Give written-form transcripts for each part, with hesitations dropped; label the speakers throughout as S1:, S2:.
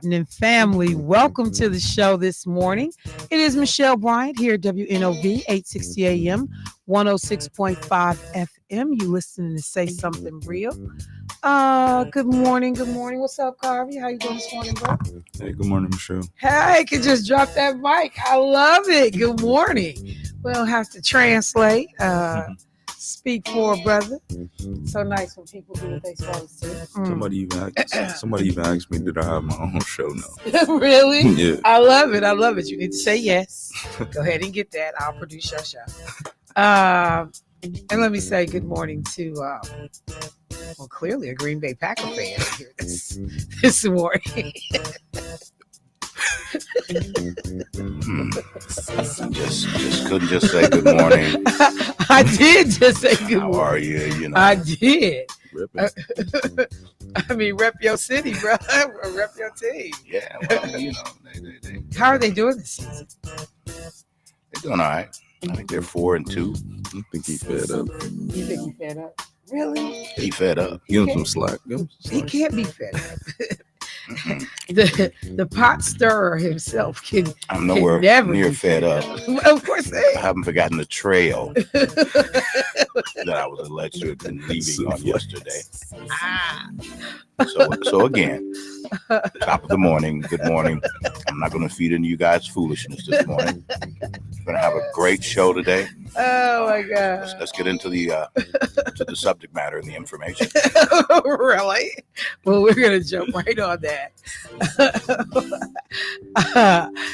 S1: happening, family? Welcome to the show this morning. It is Michelle Bryant here at WNOV 860 AM, 106.5 FM. You listening to Say Something Real. Good morning. Good morning. What's up, Carvey? How you doing this morning, bro?
S2: Hey, good morning, Michelle.
S1: Hey, could just drop that mic. I love it. Good morning. We don't have to translate. Speak for a brother. So nice when people do what they supposed to.
S2: Somebody even asked me, did I have my own show now?
S1: Really?
S2: Yeah.
S1: I love it. I love it. You need to say yes. Go ahead and get that. I'll produce your show. And let me say good morning to, clearly a Green Bay Packer fan here this morning.
S3: Just couldn't just say good morning.
S1: I did just say good morning.
S3: How are you? You know,
S1: I did. I mean, rep your city, bro. Rep your team.
S3: Yeah, well, you know, they
S1: How are they doing this season?
S3: they're doing all right. I think they're 4-2.
S2: I think he fed up.
S1: You think he fed up? Really?
S3: He fed up.
S2: Give him some slack.
S1: He can't be fed up. the pot stirrer himself can.
S3: I'm nowhere
S1: never
S3: near
S1: be
S3: fed up.
S1: Of course,
S3: I haven't forgotten the trail that I was alleged to have been leaving on yesterday. So again, top of the morning, good morning. I'm not going to feed into you guys' foolishness this morning. We're going to have a great show today.
S1: Oh my God!
S3: Let's get into the subject matter and the information.
S1: Really? Well, we're gonna jump right on that.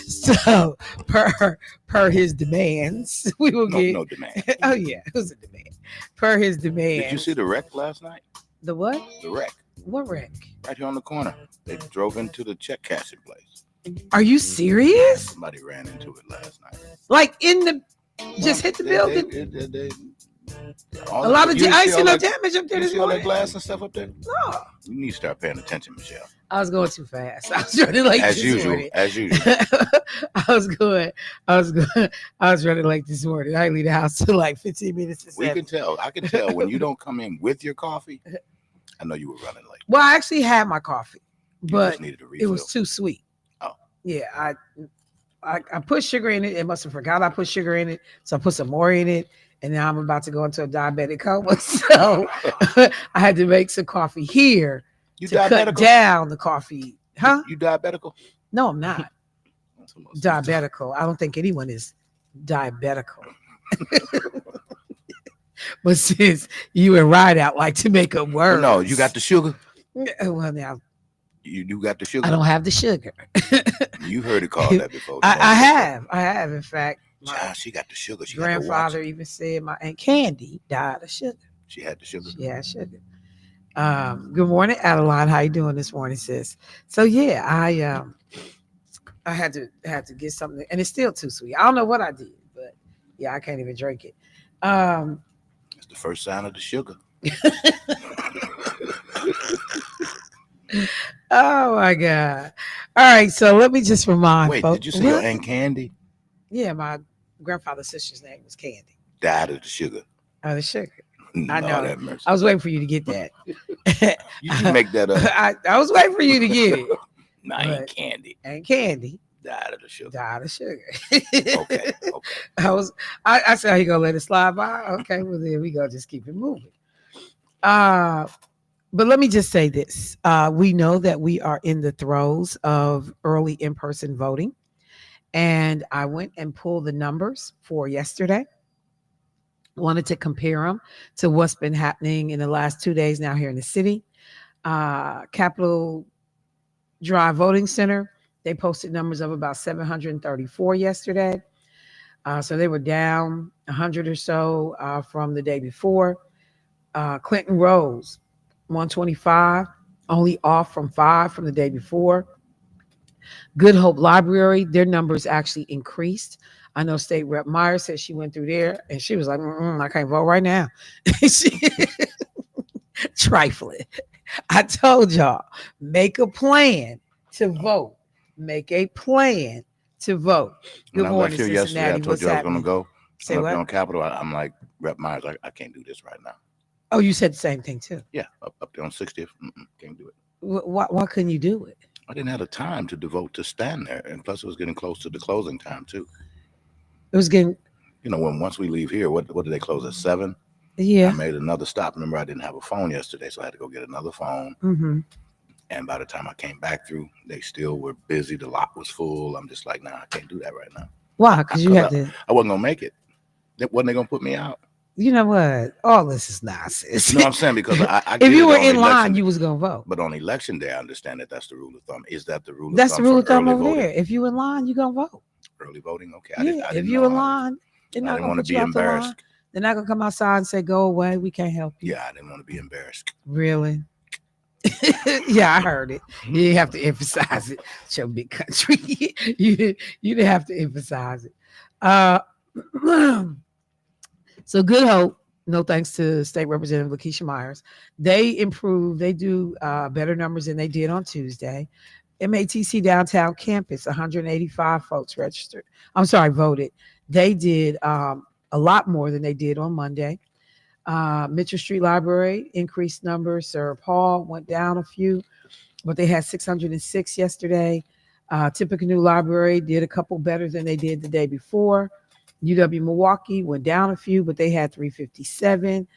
S1: So, per his demands, we will get
S3: no demand.
S1: Oh yeah, it was a demand. Per his demand.
S3: Did you see the wreck last night?
S1: The what?
S3: The wreck.
S1: What wreck?
S3: Right here on the corner. They drove into the check cashing place.
S1: Are you serious?
S3: Somebody ran into it last night.
S1: Like in the just hit the building? A lot of I see no damage up there
S3: You
S1: this
S3: see all that
S1: morning.
S3: glass and stuff up there?
S1: No.
S3: You need to start paying attention, Michelle.
S1: I was going too fast. I was running late
S3: As
S1: this
S3: usual.
S1: morning.
S3: As usual.
S1: I was running late this morning. I leave the house till like 15 minutes to 7.
S3: We can tell. I can tell when you don't come in with your coffee. I know you were running late.
S1: Well, I actually had my coffee,
S3: You
S1: but
S3: just needed a refill.
S1: it was too sweet.
S3: Oh.
S1: Yeah, I put sugar in it. It must have forgot I put sugar in it, so I put some more in it, and now I'm about to go into a diabetic coma. So I had to make some coffee here
S3: You
S1: to cut down the coffee. Huh?
S3: You diabetical?
S1: No, I'm not diabetical. I don't think anyone is diabetical. But since you and Rideout like to make up words.
S3: No, you got the sugar.
S1: Well, now
S3: You got the sugar.
S1: I don't have the sugar.
S3: You heard it called that before.
S1: I have. In fact, my
S3: Child, she got the sugar. She
S1: grandfather even said my Aunt Candy died of sugar.
S3: She had the sugar.
S1: She had sugar. Good morning, Adeline. How you doing this morning, sis? So yeah, I had to get something, and it's still too sweet. I don't know what I did, but yeah, I can't even drink it.
S3: It's the first sign of the sugar.
S1: Oh my God! All right, so let me just remind
S3: Wait,
S1: folks.
S3: did you say your Aunt Candy
S1: Yeah, my grandfather's sister's name was Candy.
S3: died of the sugar?
S1: Oh, the sugar.
S3: No,
S1: I know.
S3: that mercy.
S1: I was waiting for you to get that.
S3: You can make that up.
S1: I was waiting for you to get it.
S3: No, Aunt Candy
S1: And Candy
S3: died of the sugar.
S1: died of sugar.
S3: Okay.
S1: I said, you gonna let it slide by? Okay, well there we go. Just keep it moving. But let me just say this. We know that we are in the throes of early in-person voting. And I went and pulled the numbers for yesterday. Wanted to compare them to what's been happening in the last 2 days now here in the city. Capitol Drive Voting Center, they posted numbers of about 734 yesterday. So they were down 100 or so from the day before. Clinton Rose, 125, only off from 5 from the day before. Good Hope Library, their numbers actually increased. I know State Rep Myers said she went through there and she was like, I can't vote right now. Trifling. I told y'all, make a plan to vote. Make a plan to vote. Good morning,
S3: Cincinnati. Yesterday, I told
S1: What's
S3: you I was
S1: happening?
S3: going to go.
S1: Say
S3: I'm
S1: what?
S3: on Capitol. I'm like, Rep Myers, I can't do this right now.
S1: Oh, you said the same thing too.
S3: Yeah, up there on 60th. Can't do it.
S1: Why couldn't you do it?
S3: I didn't have the time to devote to stand there, and plus it was getting close to the closing time too.
S1: It was getting,
S3: When once we leave here, what do they close at 7? I
S1: yeah.
S3: made another stop. Remember, I didn't have a phone yesterday, so I had to go get another phone.
S1: Mm-hmm.
S3: And by the time I came back through, they still were busy. The lot was full. I'm just like, nah, I can't do that right now.
S1: Why? Because you
S3: Because
S1: had to.
S3: I wasn't gonna make it. Wasn't they gonna put me out?
S1: You know what? All this is nonsense.
S3: You know what I'm saying? Because I
S1: If
S3: get
S1: you
S3: it
S1: were
S3: on
S1: in line,
S3: election,
S1: you was gonna vote.
S3: but on election day, I understand that that's the rule of thumb. Is that the rule of
S1: That's the
S3: thumb
S1: rule
S3: for
S1: of thumb
S3: early
S1: over
S3: voting?
S1: there. If you in line, you gonna vote.
S3: Early voting? Okay,
S1: Yeah.
S3: I
S1: If
S3: didn't
S1: you
S3: know.
S1: in line, they're
S3: I
S1: not
S3: didn't
S1: gonna
S3: want to
S1: put you
S3: be
S1: out the line.
S3: embarrassed.
S1: They're not gonna come outside and say, "Go away, we can't help you."
S3: Yeah, I didn't want to be embarrassed.
S1: Really? Yeah, I heard it. You didn't have to emphasize it. It's your big country. You didn't have to emphasize it. Uh, so Good Hope, no thanks to State Representative Lakeisha Myers, they improved. They do better numbers than they did on Tuesday. MATC downtown campus, 185 folks registered. I'm sorry, voted. They did a lot more than they did on Monday. Mitchell Street Library increased numbers. Sir Paul went down a few, but they had 606 yesterday. Tippecanoe Library did a couple better than they did the day before. UW Milwaukee went down a few, but they had 357.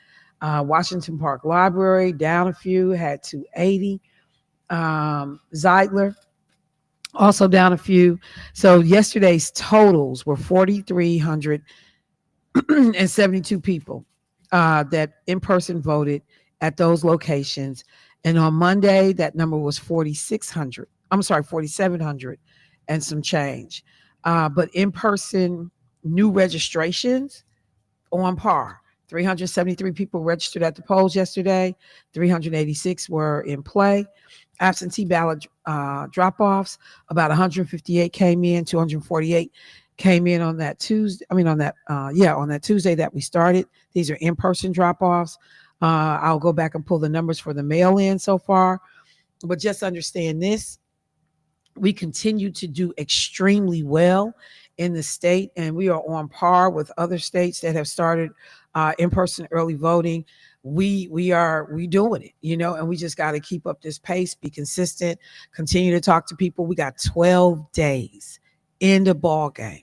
S1: Washington Park Library down a few, had 280. Zeidler also down a few. So yesterday's totals were 4,372 people that in person voted at those locations. And on Monday, that number was 4,600. I'm sorry, 4,700 and some change. But in person, new registrations on par. 373 people registered at the polls yesterday. 386 were in play. Absentee ballot drop-offs, about 158 came in. 248 came in on that Tuesday. I mean, on that Tuesday that we started. These are in-person drop-offs. I'll go back and pull the numbers for the mail-in so far. But just understand this: we continue to do extremely well in the state, and we are on par with other states that have started in-person early voting. We doing it, and we just got to keep up this pace, be consistent, continue to talk to people. We got 12 days in the ball game.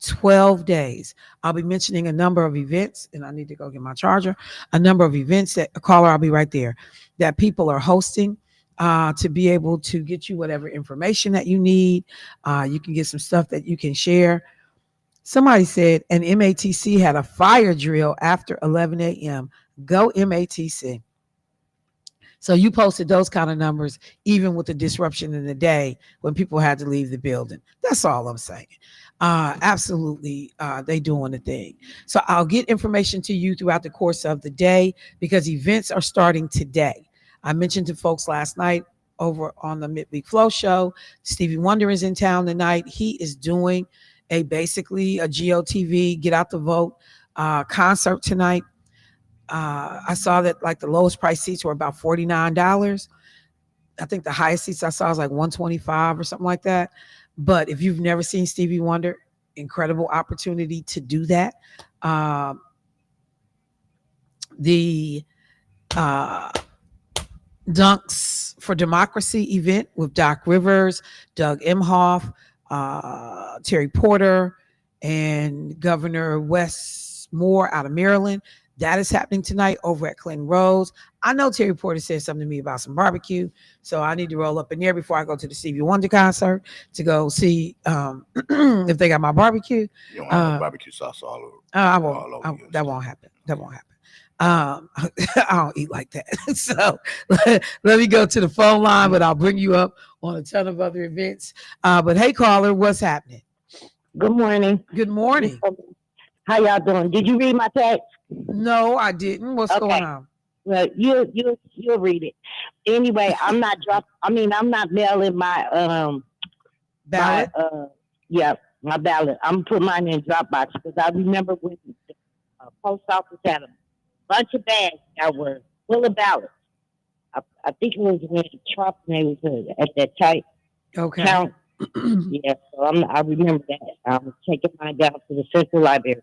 S1: 12 days. I'll be mentioning a number of events, and I need to go get my charger. A number of events that a caller, I'll be right there, that people are hosting to be able to get you whatever information that you need. You can get some stuff that you can share. Somebody said an MATC had a fire drill after 11 a.m. Go MATC. So you posted those kind of numbers, even with the disruption in the day when people had to leave the building. That's all I'm saying. Absolutely, they doing the thing. So I'll get information to you throughout the course of the day because events are starting today. I mentioned to folks last night over on the Midweek Flow show, Stevie Wonder is in town tonight. He is doing basically a GOTV, get out the vote concert tonight. I saw that like the lowest price seats were about $49. I think the highest seats I saw was like 125 or something like that. But if you've never seen Stevie Wonder, incredible opportunity to do that. The Dunks for Democracy event with Doc Rivers, Doug Emhoff, Terry Porter, and Governor Wes Moore out of Maryland. That is happening tonight over at Clinton Roads. I know Terry Porter said something to me about some barbecue, so I need to roll up in there before I go to the Stevie Wonder concert to go see if they got my barbecue.
S3: You don't have no barbecue sauce all over.
S1: I won't. That won't happen. That won't happen. I don't eat like that. So let me go to the phone line, but I'll bring you up on a ton of other events. But hey, caller, what's happening?
S4: Good morning.
S1: Good morning.
S4: How y'all doing? Did you read my text?
S1: No, I didn't. What's going on?
S4: Well, you'll read it. Anyway, I'm not mailing my
S1: ballot.
S4: My ballot. I'm gonna put mine in Dropbox because I remember when the post office had a bunch of bags that were full of ballots. I think it was when Trump neighborhood at that tight count. Yeah, so I remember that. I'm taking mine down to the Central Library.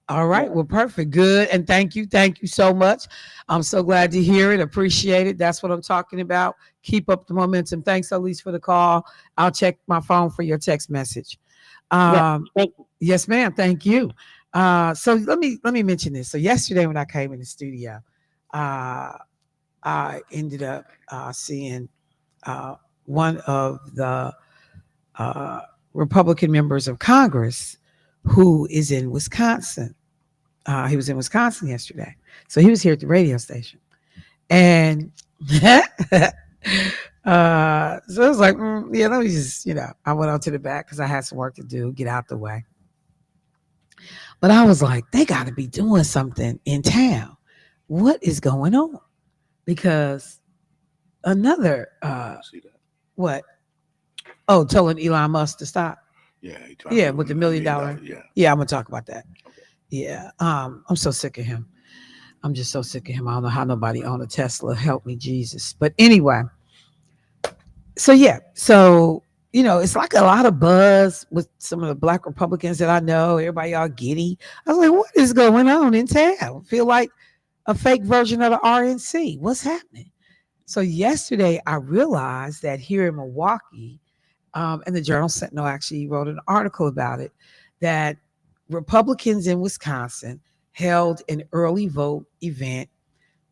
S1: All right.
S4: Yeah.
S1: Well, perfect. Good. And thank you. Thank you so much. I'm so glad to hear it. Appreciate it. That's what I'm talking about. Keep up the momentum. Thanks, Elise, for the call. I'll check my phone for your text message.
S4: Yeah.
S1: Um,
S4: Thank you.
S1: yes, ma'am. Thank you. So let me mention this. So yesterday when I came in the studio, uh, I ended up seeing uh, one of the uh, Republican members of Congress who is in Wisconsin. He was in Wisconsin yesterday. So he was here at the radio station. And so I was like, yeah, let me just, I went out to the back because I had some work to do, get out the way. But I was like, they got to be doing something in town. What is going on? Because another,
S3: See that?
S1: what? Oh, telling Elon Musk to stop.
S3: Yeah, he trying to
S1: Yeah,
S3: give
S1: with the
S3: him
S1: million dollar.
S3: $1 million. Yeah.
S1: Yeah, I'm going to talk about that.
S3: Okay.
S1: Yeah. I'm so sick of him. I'm just so sick of him. I don't know how nobody owned a Tesla. Help me, Jesus. But anyway, so yeah, so it's like a lot of buzz with some of the black Republicans that I know. Everybody all giddy. I was like, what is going on in town? Feel like a fake version of the RNC. What's happening? So yesterday, I realized that here in Milwaukee, and the Journal Sentinel actually wrote an article about it, that Republicans in Wisconsin held an early vote event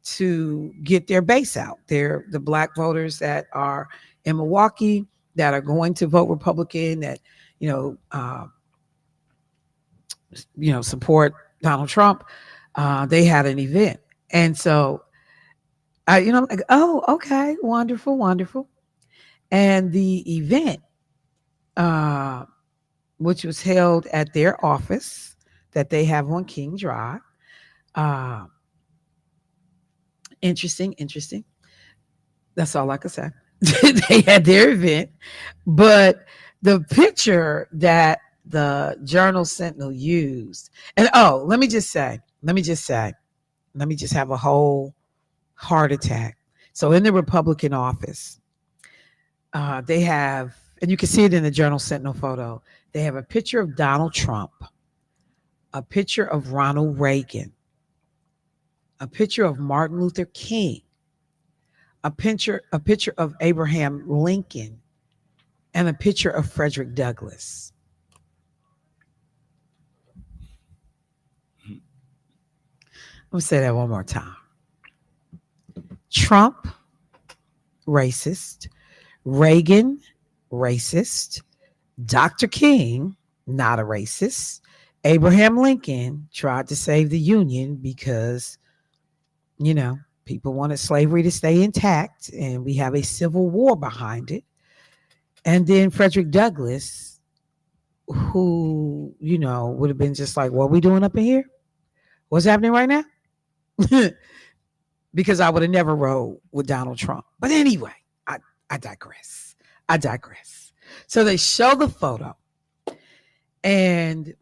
S1: to get their base out. They're the black voters that are in Milwaukee that are going to vote Republican, that you know, uh, support Donald Trump. They had an event, and so like, oh, okay, wonderful, wonderful. And the event, uh, which was held at their office that they have on King Drive, uh, interesting, interesting. That's all I could say. They had their event, but the picture that the Journal Sentinel used, and oh, let me just have a whole heart attack. So in the Republican office, they have, and you can see it in the Journal Sentinel photo, they have a picture of Donald Trump, a picture of Ronald Reagan, a picture of Martin Luther King, a picture of Abraham Lincoln, and a picture of Frederick Douglass. I'm gonna say that one more time. Trump, racist. Reagan, racist. Dr. King, not a racist. Abraham Lincoln tried to save the Union because, people wanted slavery to stay intact and we have a civil war behind it. And then Frederick Douglass, who, would have been just like, what are we doing up in here? What's happening right now? Because I would have never rode with Donald Trump. But anyway, I digress. I digress. So they show the photo. And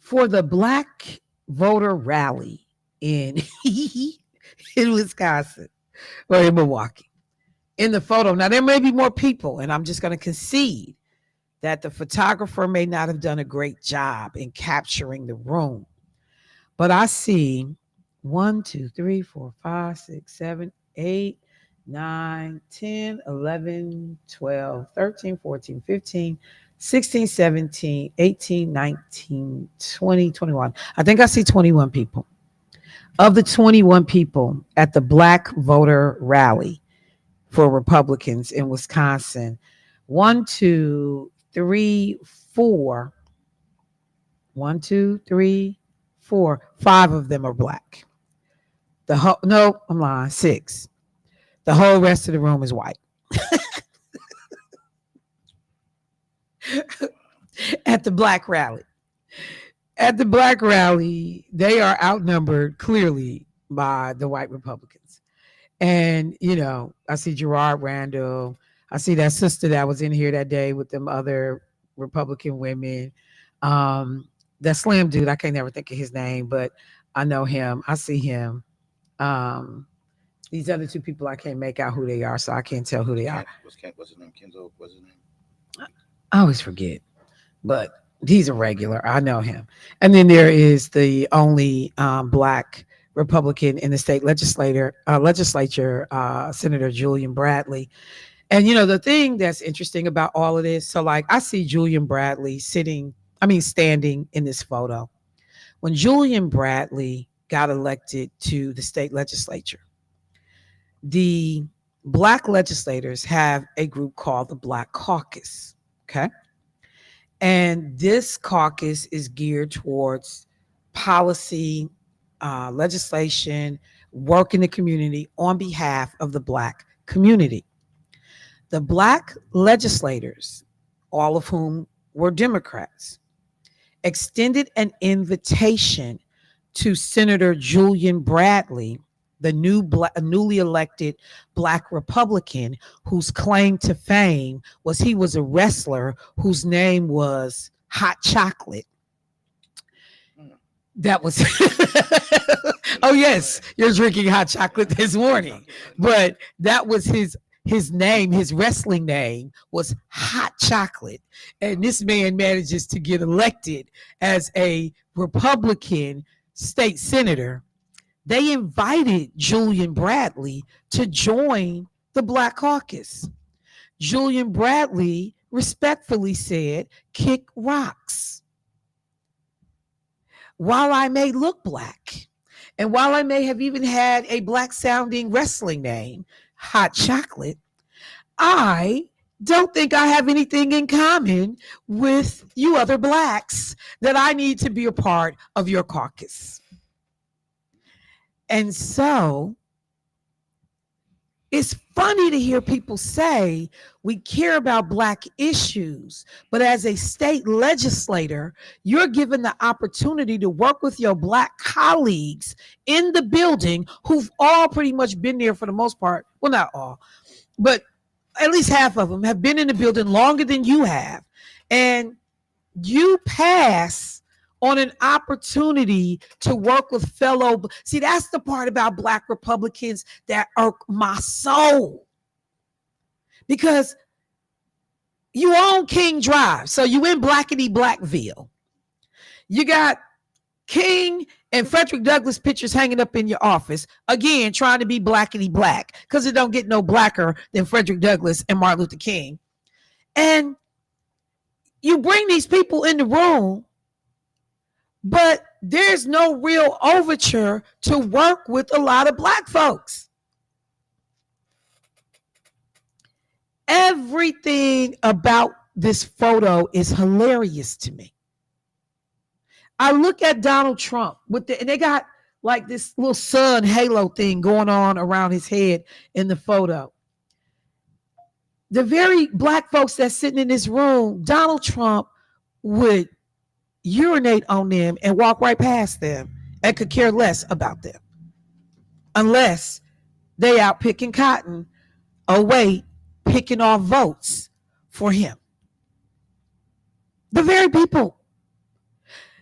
S1: for the black voter rally in in Wisconsin or in Milwaukee, in the photo, now there may be more people, and I'm just going to concede that the photographer may not have done a great job in capturing the room. But I see 1, 2, 3, 4, 5, 6, 7, 8, 9, 10, 11, 12, 13, 14, 15, 16, 17, 18, 19, 20, 21. I think I see 21 people. Of the 21 people at the black voter rally for Republicans in Wisconsin, 1, 2, 3, 4, 1, 2, 3, 4, 5 of them are black. No, I'm lying, 6. The whole rest of the room is white. At the black rally. At the black rally, they are outnumbered clearly by the white Republicans. And, I see Gerard Randall. I see that sister that was in here that day with them other Republican women. That slim dude, I can't never think of his name, but I know him. I see him. These other two people, I can't make out who they are, so I can't tell who they are.
S3: What's his name? Kenzo? What's his name?
S1: I always forget. But He's a regular. I know him. And then there is the only black Republican in the state legislature, Senator Julian Bradley. And the thing that's interesting about all of this, so like I see Julian Bradley standing in this photo. When Julian Bradley got elected to the state legislature, the black legislators have a group called the Black Caucus. Okay. And this caucus is geared towards policy, legislation, work in the community on behalf of the black community. The black legislators, all of whom were Democrats, extended an invitation to Senator Julian Bradley, the newly elected black Republican, whose claim to fame was he was a wrestler whose name was Hot Chocolate. That was oh yes, you're drinking hot chocolate this morning. But that was his name, his wrestling name was Hot Chocolate. And this man manages to get elected as a Republican state senator. They invited Julian Bradley to join the Black Caucus. Julian Bradley respectfully said, "Kick rocks. While I may look black, and while I may have even had a black sounding wrestling name, Hot Chocolate, I don't think I have anything in common with you other blacks that I need to be a part of your caucus." And so it's funny to hear people say we care about black issues, but as a state legislator, you're given the opportunity to work with your black colleagues in the building who've all pretty much been there for the most part. Well, not all, but at least half of them have been in the building longer than you have. And you pass on an opportunity to work with fellow. See, that's the part about black Republicans that irk my soul. Because you own King Drive, so you in Blackety Blackville. You got King and Frederick Douglass pictures hanging up in your office, again, trying to be blackety black, because it don't get no blacker than Frederick Douglass and Martin Luther King. And you bring these people in the room, but there's no real overture to work with a lot of black folks. Everything about this photo is hilarious to me. I look at Donald Trump and they got like this little sun halo thing going on around his head in the photo. The very black folks that's sitting in this room, Donald Trump would urinate on them and walk right past them and could care less about them unless they out picking cotton, picking off votes for him. The very people.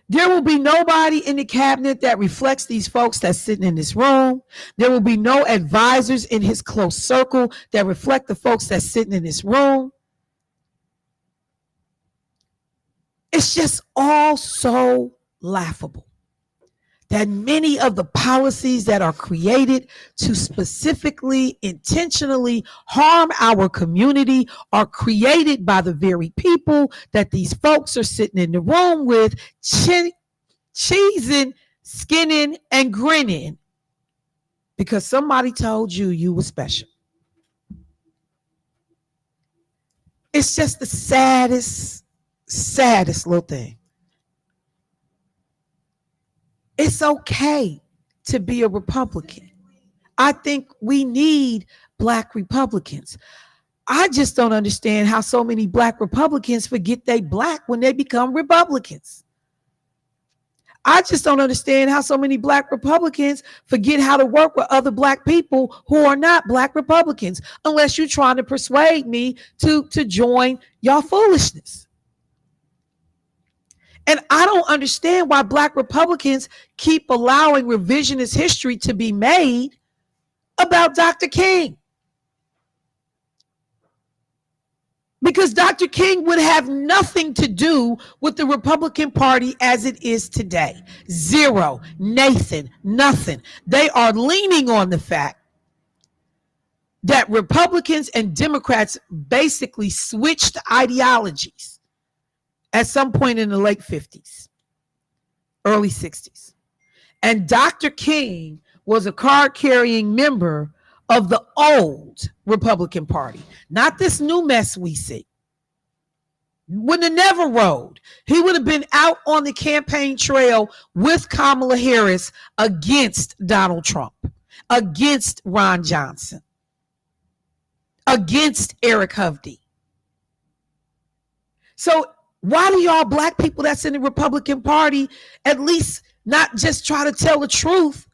S1: There will be nobody in the cabinet that reflects these folks that's sitting in this room. There will be no advisors in his close circle that reflect the folks that's sitting in this room. It's just all so laughable that many of the policies that are created to specifically, intentionally harm our community are created by the very people that these folks are sitting in the room with, cheesing, skinning, and grinning because somebody told you were special. It's just the saddest little thing. It's okay to be a Republican. I think we need black Republicans. I just don't understand how so many black Republicans forget they black when they become Republicans. I just don't understand how so many black Republicans forget how to work with other black people who are not black Republicans, unless you're trying to persuade me to join y'all foolishness. And I don't understand why black Republicans keep allowing revisionist history to be made about Dr. King. because Dr. King would have nothing to do with the Republican Party as it is today. Zero. Nathan, nothing. They are leaning on the fact that Republicans and Democrats basically switched ideologies at some point in the late 50s, early 60s. And Dr. King was a card carrying member of the old Republican Party, not this new mess we see. Wouldn't have never rode. He would have been out on the campaign trail with Kamala Harris against Donald Trump, against Ron Johnson, against Eric Hovde. So why do y'all black people that's in the Republican Party at least not just try to tell the truth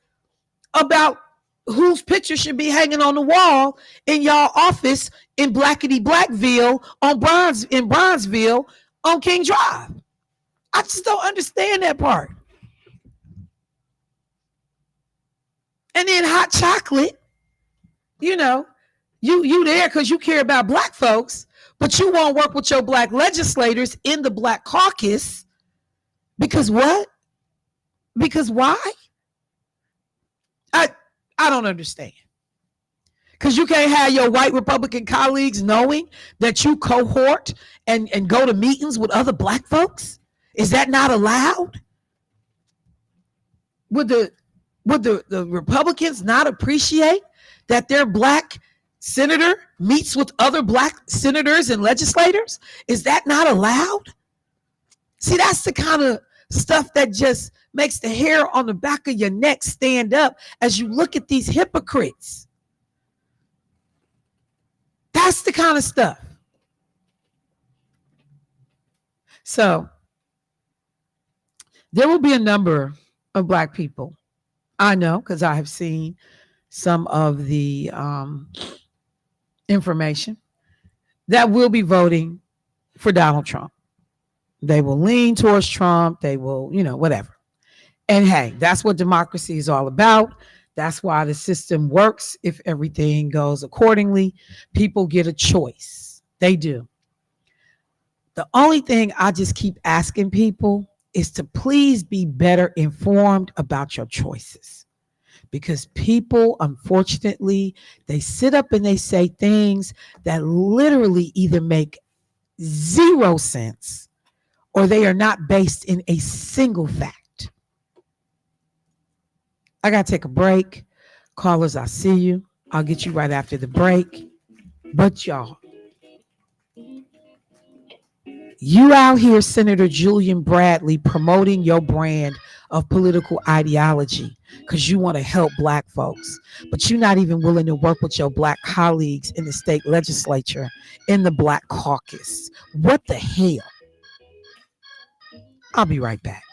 S1: about whose picture should be hanging on the wall in y'all office in Blackety Blackville in Bronzeville on King Drive? I just don't understand that part. And then hot chocolate, you know, you there because you care about black folks, but you won't work with your black legislators in the black caucus because what? Because why? I don't understand. Because you can't have your white Republican colleagues knowing that you cohort and go to meetings with other black folks? Is that not allowed? Would the Republicans not appreciate that their black senator meets with other black senators and legislators? Is that not allowed? See, that's the kind of stuff that just makes the hair on the back of your neck stand up as you look at these hypocrites. That's the kind of stuff. So there will be a number of black people, I know, because I have seen some of the information, that will be voting for Donald Trump. They will lean towards Trump. They will, whatever. And hey, that's what democracy is all about. That's why the system works. If everything goes accordingly, people get a choice. They do. The only thing I just keep asking people is to please be better informed about your choices. Because people, unfortunately, they sit up and they say things that literally either make zero sense or they are not based in a single fact. I got to take a break. Callers, I see you. I'll get you right after the break. But y'all, you out here, Senator Julian Bradley, promoting your brand of political ideology because you want to help black folks, but you're not even willing to work with your black colleagues in the state legislature, in the black caucus. What the hell? I'll be right back.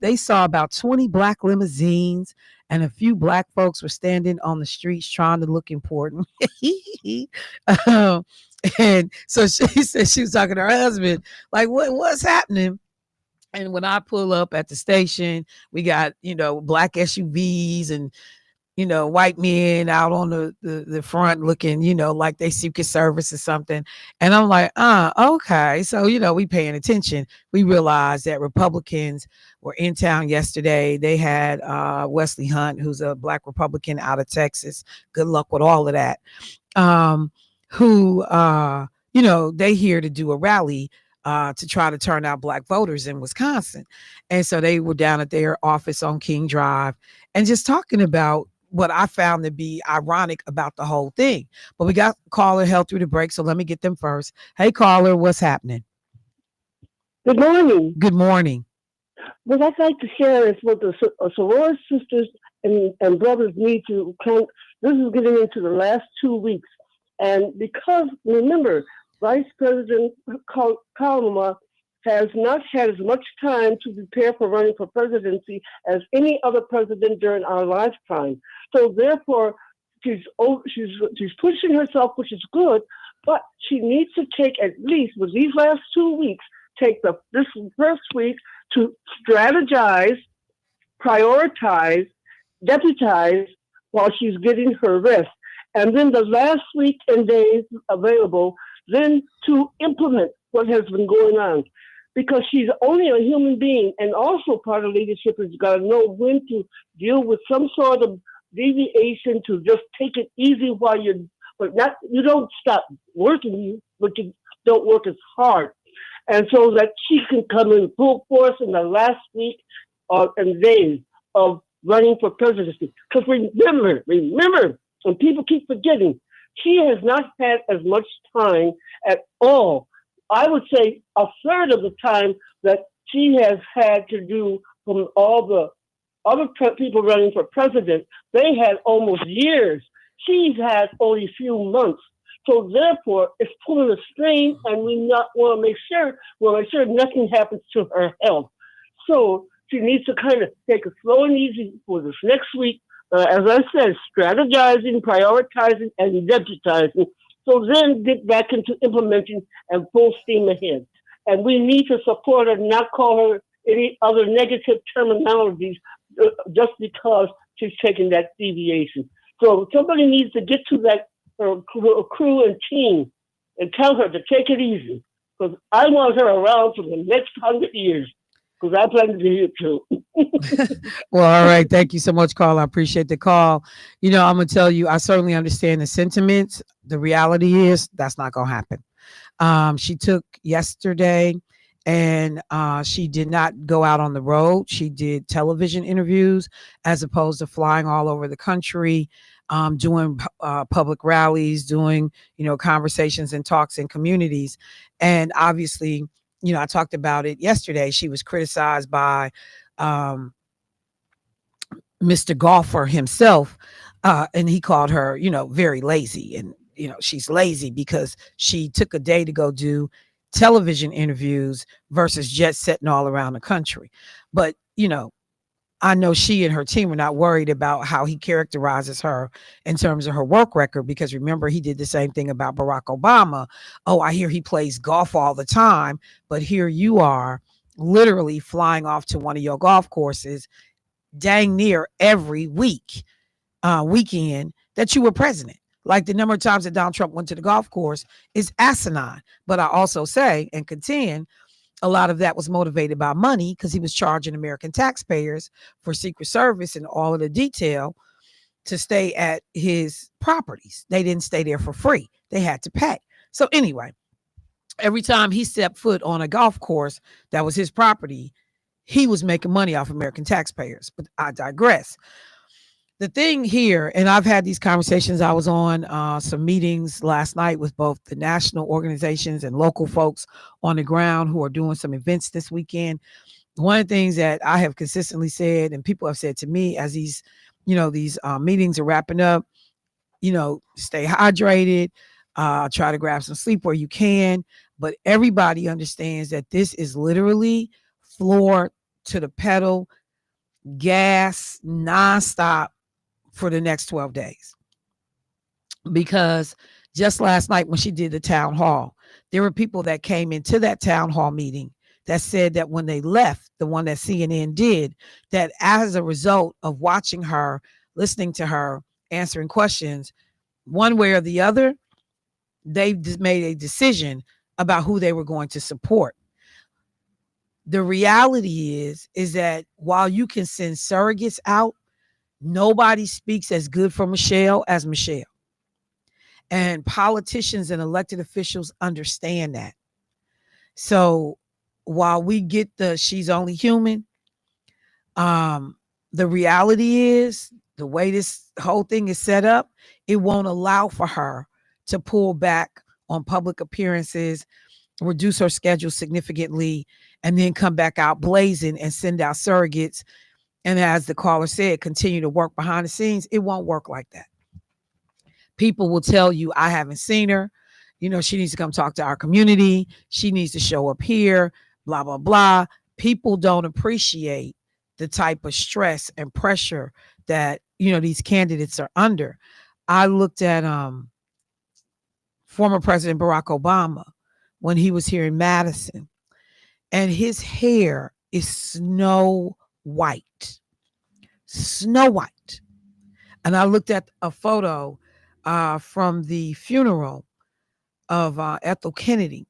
S1: they saw about 20 black limousines, and a few black folks were standing on the streets trying to look important. um, and so she said she was talking to her husband, like, what's happening? And when I pull up at the station, we got, black SUVs and, white men out on the front looking, like they Secret Service or something. And I'm like, okay. So, we paying attention. We realized that Republicans were in town yesterday. They had Wesley Hunt, who's a black Republican out of Texas. Good luck with all of that. Um, who, they here to do a rally to try to turn out black voters in Wisconsin. And so they were down at their office on King Drive and just talking about what I found to be ironic about the whole thing. But we got caller held through the break, so let me get them first. Hey, caller, what's happening?
S5: Good morning.
S1: Good morning.
S5: What I'd like to share is what the sorority sisters and brothers need to come. This is getting into the last 2 weeks. And because, remember, Vice President Kalama has not had as much time to prepare for running for presidency as any other president during our lifetime. So therefore, she's pushing herself, which is good, but she needs to take at least, with these last 2 weeks, take this first week to strategize, prioritize, deputize while she's getting her rest. And then the last week and days available, then to implement what has been going on. Because she's only a human being, and also part of leadership is you got to know when to deal with some sort of deviation, to just take it easy while you don't stop working, but you don't work as hard. And so that she can come in full force in the last week and days of running for presidency. Because remember, and people keep forgetting, she has not had as much time at all. I would say a third of the time that she has had to do from all the other people running for president. They had almost years. She's had only a few months. So therefore, it's pulling a strain, and we want to make sure nothing happens to her health. So she needs to kind of take it slow and easy for this next week. As I said, strategizing, prioritizing, and deputizing. So then get back into implementing and full steam ahead. And we need to support her, not call her any other negative terminologies just because she's taking that deviation. So somebody needs to get to that crew and team and tell her to take it easy. Because I want her around for the next 100 years. Because I plan to be here too.
S1: Well, all right. Thank you so much, Carl. I appreciate the call. I'm going to tell you, I certainly understand the sentiments. The reality is that's not going to happen. She took yesterday and she did not go out on the road. She did television interviews as opposed to flying all over the country, doing public rallies, doing, conversations and talks in communities. And obviously, I talked about it yesterday. She was criticized by Mr. Golfer himself, and he called her, very lazy. And, she's lazy because she took a day to go do television interviews versus jet setting all around the country. But, I know she and her team are not worried about how he characterizes her in terms of her work record, because remember, he did the same thing about Barack Obama. Oh, I hear he plays golf all the time, but here you are literally flying off to one of your golf courses dang near every weekend that you were president. Like the number of times that Donald Trump went to the golf course is asinine. But I also say and contend a lot of that was motivated by money, because he was charging American taxpayers for Secret Service and all of the detail to stay at his properties. They didn't stay there for free. They had to pay. So anyway, every time he stepped foot on a golf course that was his property, he was making money off American taxpayers. But I digress. The thing here, and I've had these conversations, I was on some meetings last night with both the national organizations and local folks on the ground who are doing some events this weekend. One of the things that I have consistently said, and people have said to me as these meetings are wrapping up, stay hydrated, try to grab some sleep where you can. But everybody understands that this is literally floor to the pedal, gas, nonstop for the next 12 days. Because just last night when she did the town hall, there were people that came into that town hall meeting that said that when they left, the one that CNN did, that as a result of watching her, listening to her, answering questions, one way or the other, they made a decision about who they were going to support. The reality is that while you can send surrogates out, nobody speaks as good for Michelle as Michelle. And politicians and elected officials understand that. So while we get the she's only human, the reality is the way this whole thing is set up, it won't allow for her to pull back on public appearances, reduce her schedule significantly, and then come back out blazing and send out surrogates. And as the caller said, continue to work behind the scenes. It won't work like that. People will tell you, I haven't seen her. You know, she needs to come talk to our community. She needs to show up here, blah, blah, blah. People don't appreciate the type of stress and pressure that, you know, these candidates are under. I looked at former President Barack Obama when he was here in Madison, and his hair is snow white. Snow white. And I looked at a photo from the funeral of Ethel Kennedy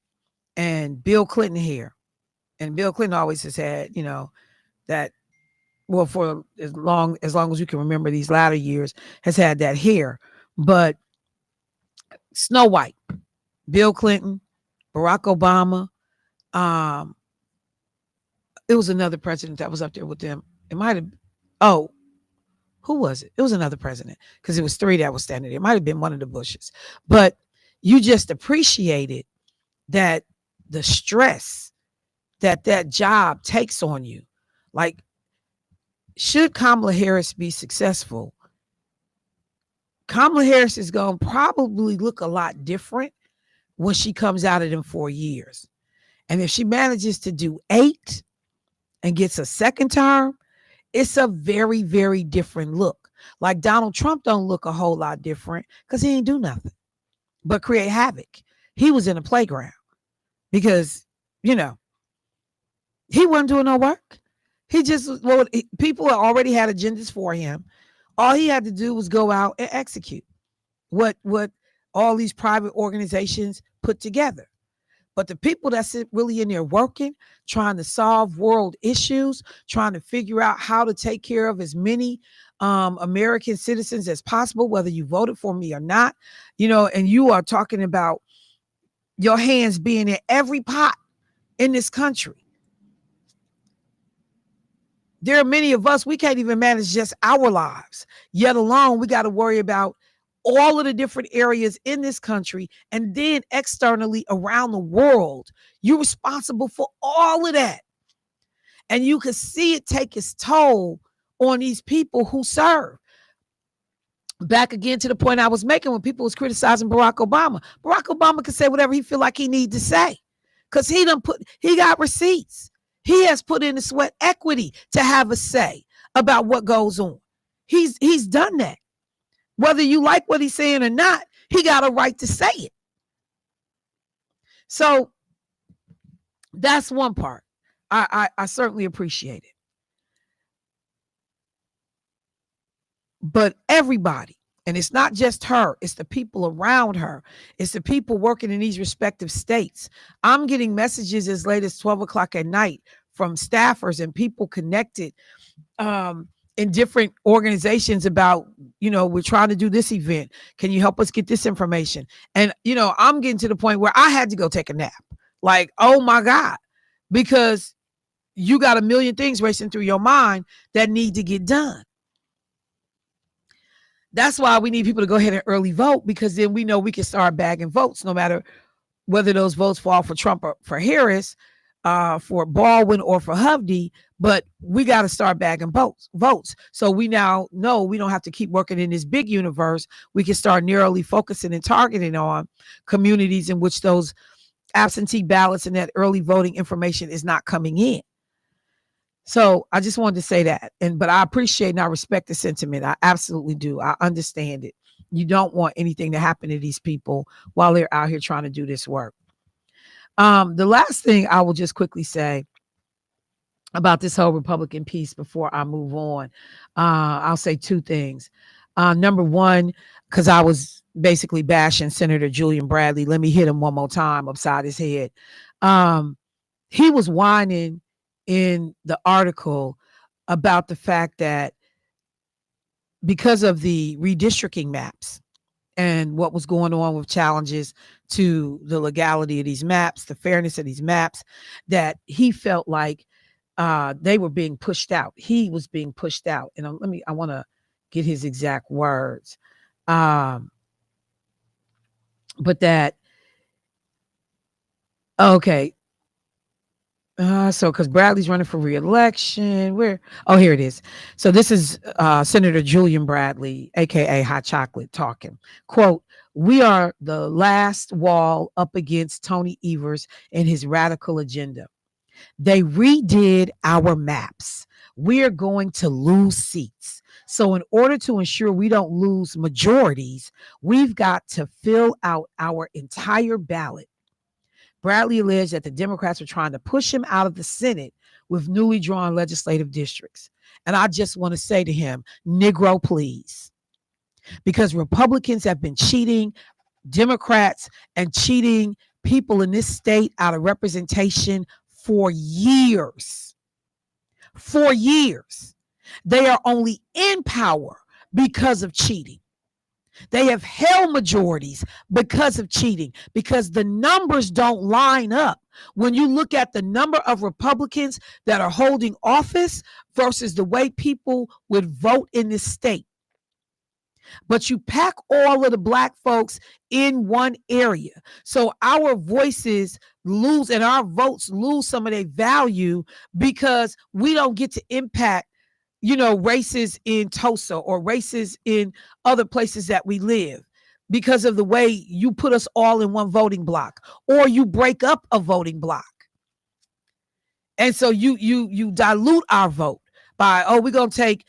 S1: and Bill Clinton here. And Bill Clinton always has had, you know, that, well, for as long as you can remember these latter years, has had that hair. But snow white. Bill Clinton, Barack Obama. It was another president that was up there with them. It might have, who was it? It was another president, because it was three that was standing there. It might have been one of the Bushes. But you just appreciated that the stress that job takes on you. Like, should Kamala Harris be successful, Kamala Harris is going to probably look a lot different when she comes out of them 4 years. And if she manages to do 8 and gets a second term, it's a very, very different look. Like Donald Trump don't look a whole lot different because he ain't do nothing but create havoc. He was in a playground because, you know, he wasn't doing no work. He just, well, people already had agendas for him. All he had to do was go out and execute what all these private organizations put together. But the people that's really in there working, trying to solve world issues, trying to figure out how to take care of as many American citizens as possible, whether you voted for me or not, you know, and you are talking about your hands being in every pot in this country. There are many of us, we can't even manage just our lives, yet alone we got to worry about all of the different areas in this country, and then externally around the world. You're responsible for all of that. And you can see it take its toll on these people who serve. Back again to the point I was making when people was criticizing Barack Obama. Barack Obama can say whatever he feel like he need to say, because he got receipts. He has put in the sweat equity to have a say about what goes on. He's done that. Whether you like what he's saying or not, he got a right to say it. So that's one part. I certainly appreciate it. But everybody, and it's not just her, it's the people around her. It's the people working in these respective states. I'm getting messages as late as 12 o'clock at night from staffers and people connected in different organizations about, you know, we're trying to do this event. Can you help us get this information? And, you know, I'm getting to the point where I had to go take a nap. Like, oh my God, because you got a million things racing through your mind that need to get done. That's why we need people to go ahead and early vote, because then we know we can start bagging votes, no matter whether those votes fall for Trump or for Harris, for Baldwin or for Hovde. But we got to start bagging votes. So we now know we don't have to keep working in this big universe. We can start narrowly focusing and targeting on communities in which those absentee ballots and that early voting information is not coming in. So I just wanted to say that. But I appreciate and I respect the sentiment. I absolutely do. I understand it. You don't want anything to happen to these people while they're out here trying to do this work. The last thing I will just quickly say about this whole Republican piece before I move on, I'll say two things. Number one, because I was basically bashing Senator Julian Bradley. Let me hit him one more time upside his head. He was whining in the article about the fact that because of the redistricting maps and what was going on with challenges to the legality of these maps, the fairness of these maps, that he felt like they were being pushed out. He was being pushed out. And I want to get his exact words. But that, okay. So because Bradley's running for re-election, here it is. So this is Senator Julian Bradley, aka Hot Chocolate, talking. Quote, "We are the last wall up against Tony Evers and his radical agenda. They redid our maps. We are going to lose seats. So in order to ensure we don't lose majorities, we've got to fill out our entire ballot." Bradley alleged that the Democrats were trying to push him out of the Senate with newly drawn legislative districts. And I just want to say to him, Negro, please, because Republicans have been cheating Democrats and cheating people in this state out of representation for years. For years. They are only in power because of cheating. They have held majorities because of cheating, because the numbers don't line up. When you look at the number of Republicans that are holding office versus the way people would vote in this state. But you pack all of the Black folks in one area. So our voices lose and our votes lose some of their value because we don't get to impact races in Tulsa or races in other places that we live because of the way you put us all in one voting block or you break up a voting block. And so you dilute our vote by, we're going to take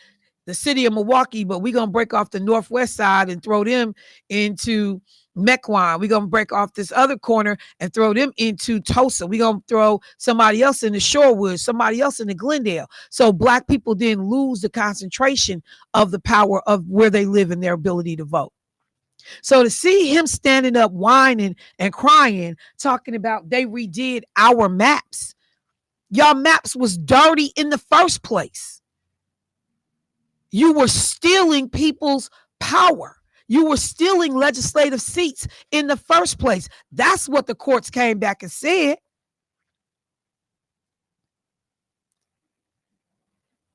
S1: the city of Milwaukee, but we're going to break off the northwest side and throw them into Mequon. We're going to break off this other corner and throw them into Tulsa. We're going to throw somebody else in the Shorewood, somebody else in the Glendale. So Black people then lose the concentration of the power of where they live and their ability to vote. So to see him standing up, whining and crying, talking about they redid our maps. Y'all maps was dirty in the first place. You were stealing people's power. You were stealing legislative seats in the first place. That's what the courts came back and said.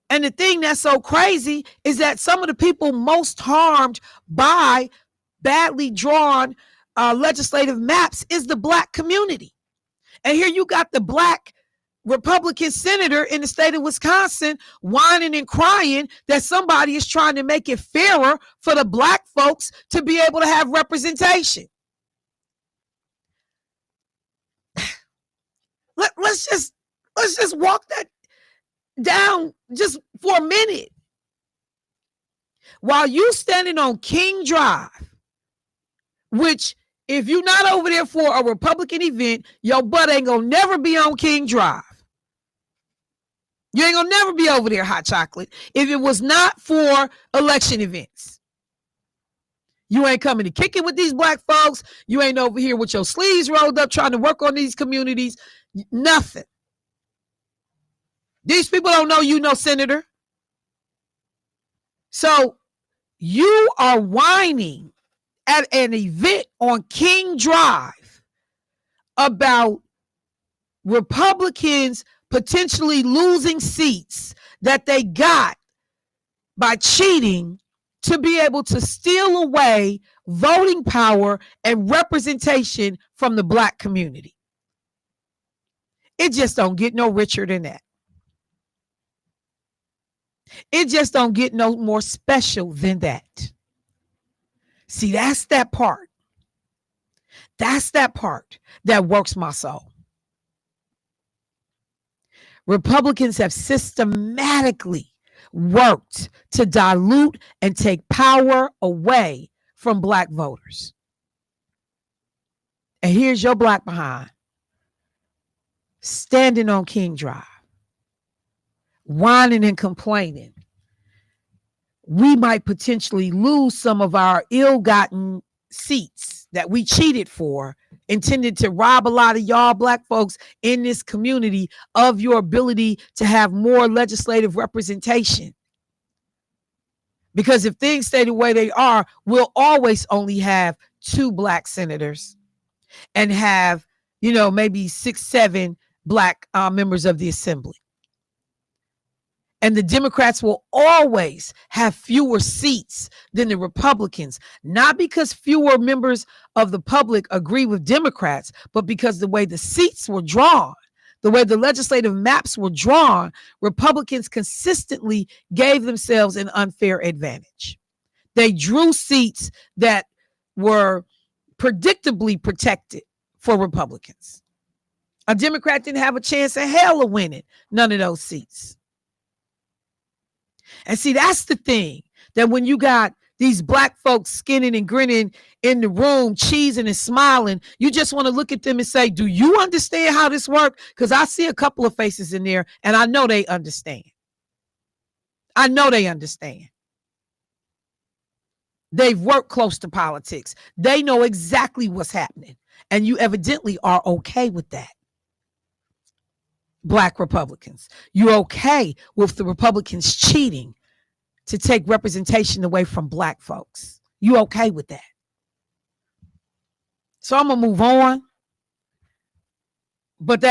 S1: And the thing that's so crazy is that some of the people most harmed by badly drawn legislative maps is the Black community. And here you got the Black Republican senator in the state of Wisconsin whining and crying that somebody is trying to make it fairer for the Black folks to be able to have representation. Let's just walk that down just for a minute. While you standing on King Drive, which if you're not over there for a Republican event, your butt ain't gonna never be on King Drive. You ain't gonna never be over there, Hot Chocolate, if it was not for election events. You ain't coming to kick it with these Black folks. You ain't over here with your sleeves rolled up trying to work on these communities. Nothing. These people don't know you, no senator. So you are whining at an event on King Drive about Republicans potentially losing seats that they got by cheating to be able to steal away voting power and representation from the Black community. It just don't get no richer than that. It just don't get no more special than that. See, that's that part. That's that part that works my soul. Republicans have systematically worked to dilute and take power away from Black voters. And here's your Black behind standing on King Drive, whining and complaining. We might potentially lose some of our ill-gotten seats that we cheated for, intended to rob a lot of y'all Black folks in this community of your ability to have more legislative representation. Because if things stay the way they are, we'll always only have 2 Black senators and have, maybe 6, 7 Black members of the assembly. And the Democrats will always have fewer seats than the Republicans, not because fewer members of the public agree with Democrats, but because the way the seats were drawn, the way the legislative maps were drawn, Republicans consistently gave themselves an unfair advantage. They drew seats that were predictably protected for Republicans. A Democrat didn't have a chance in hell of winning none of those seats. And see, that's the thing, that when you got these Black folks skinning and grinning in the room, cheesing and smiling, you just want to look at them and say, do you understand how this works? Because I see a couple of faces in there and I know they understand. I know they understand. They've worked close to politics. They know exactly what's happening. And you evidently are okay with that. Black Republicans, you're okay with the Republicans cheating to take representation away from Black folks. You okay with that? So I'm gonna move on. But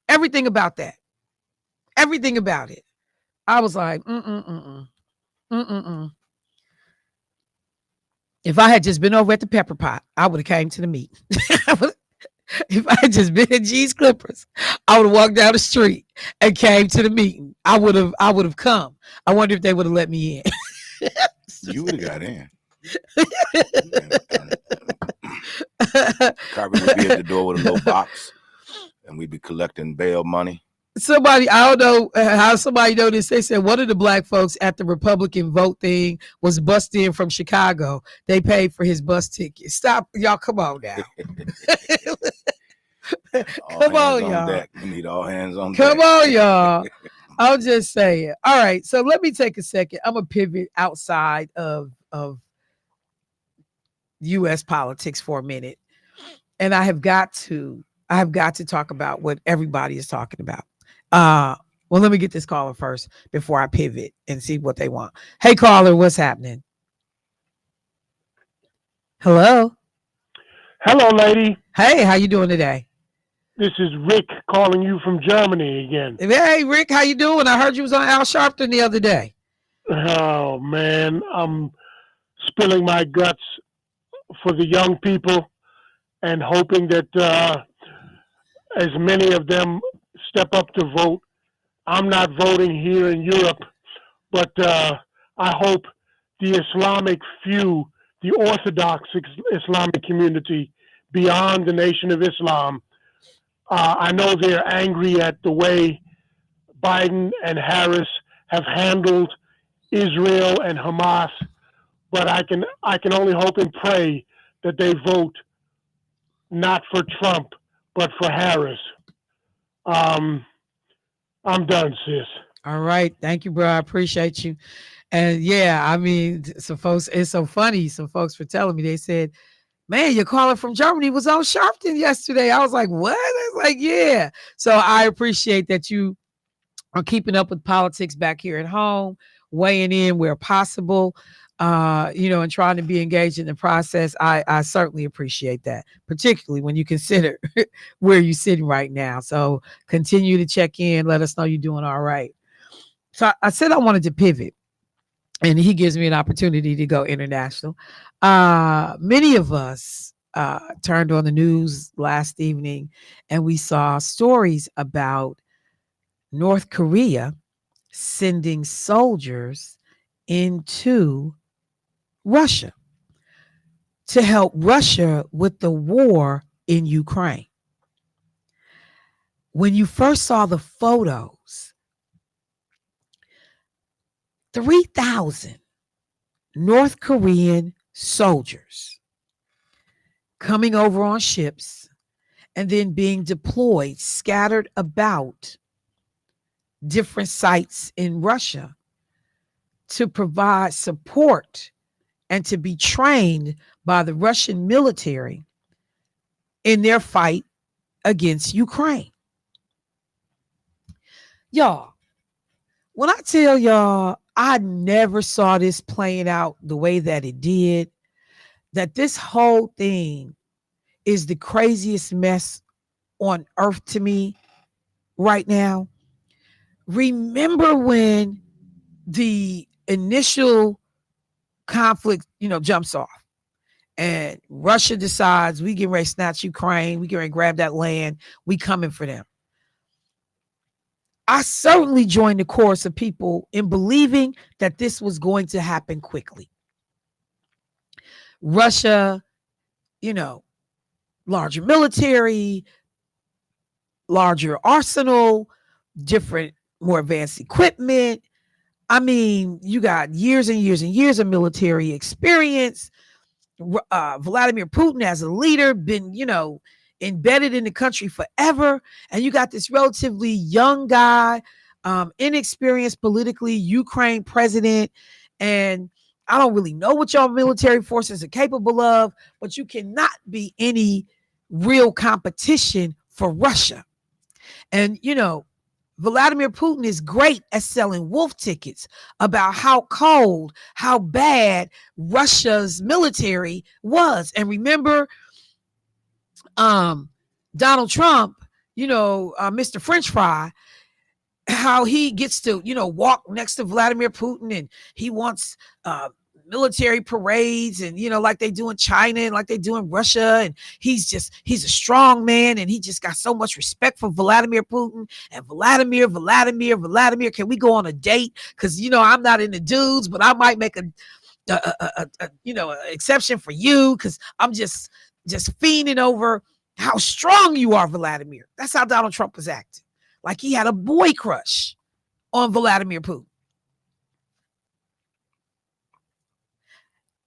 S1: everything about it, I was like, If I had just been over at the Pepper Pot, I would have came to the meeting. If I had just been at G's Clippers, I would have walked down the street and came to the meeting. I would have come. I wonder if they would have let me in.
S3: You would have got in. Carver would be at the door with a little box, and we'd be collecting bail money.
S1: Somebody, I don't know how somebody know this. They said one of the Black folks at the Republican vote thing was bussed in from Chicago. They paid for his bus ticket. Stop, y'all. Come on now. Come on, y'all.
S3: Deck. We need all hands on
S1: Come
S3: deck.
S1: on, y'all. I'm just saying. All right. So let me take a second. I'm going to pivot outside of U.S. politics for a minute. And I have got to talk about what everybody is talking about. Well, let me get this caller first before I pivot and see what they want. Hey, caller, what's happening? Hello.
S6: Hello, lady.
S1: Hey, how you doing today?
S6: This is Rick calling you from Germany again.
S1: Hey, Rick, how you doing? I heard you was on Al Sharpton the other day.
S6: Oh, man. I'm spilling my guts for the young people and hoping that as many of them step up to vote. I'm not voting here in Europe, but I hope the Islamic few, the Orthodox Islamic community beyond the Nation of Islam, I know they're angry at the way Biden and Harris have handled Israel and Hamas, but I can only hope and pray that they vote not for Trump, but for Harris. I'm done, sis.
S1: All right. Thank you, bro. I appreciate you. And yeah, I mean, some folks, it's so funny. Some folks were telling me, they said, man, your caller from Germany was on Sharpton yesterday. I was like, what? I was like, yeah. So I appreciate that you are keeping up with politics back here at home, weighing in where possible, and trying to be engaged in the process. I certainly appreciate that, particularly when you consider where you're sitting right now. So continue to check in. Let us know you're doing all right. So I said I wanted to pivot, and he gives me an opportunity to go international. Many of us turned on the news last evening, and we saw stories about North Korea sending soldiers into Russia to help Russia with the war in Ukraine. When you first saw the photos 3,000 North Korean soldiers coming over on ships and then being deployed, scattered about different sites in Russia to provide support and to be trained by the Russian military in their fight against Ukraine. Y'all, when I tell y'all, I never saw this playing out the way that it did, that this whole thing is the craziest mess on earth to me right now. Remember when the initial conflict, jumps off and Russia decides we get ready to snatch Ukraine, we get ready to grab that land, we coming for them. I certainly joined the chorus of people in believing that this was going to happen quickly. Russia, larger military, larger arsenal, different, more advanced equipment. I mean, you got years and years and years of military experience. Vladimir Putin as a leader, been, embedded in the country forever. And you got this relatively young guy, inexperienced politically, Ukraine president. And I don't really know what y'all military forces are capable of, but you cannot be any real competition for Russia. And, Vladimir Putin is great at selling wolf tickets about how cold, how bad Russia's military was. And remember, Donald Trump, Mr. French Fry, how he gets to, walk next to Vladimir Putin and he wants military parades and, like they do in China and like they do in Russia. And he's a strong man and he just got so much respect for Vladimir Putin and Vladimir. Can we go on a date? Because, I'm not into dudes, but I might make an exception for you because I'm just fiending over how strong you are, Vladimir. That's how Donald Trump was acting. Like he had a boy crush on Vladimir Putin.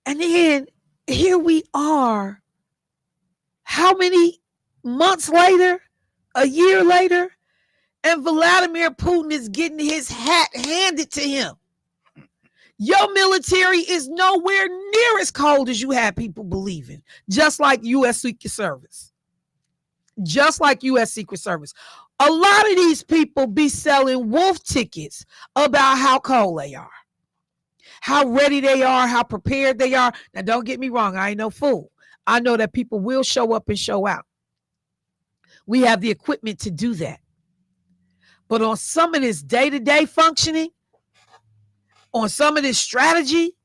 S1: And then here we are, how many months later, a year later, and Vladimir Putin is getting his hat handed to him. Your military is nowhere near as cold as you have people believing, just like U.S. Secret Service. Just like U.S. Secret Service. A lot of these people be selling wolf tickets about how cold they are, how ready they are, how prepared they are. Now, don't get me wrong. I ain't no fool. I know that people will show up and show out. We have the equipment to do that. But on some of this day-to-day functioning, on some of this strategy,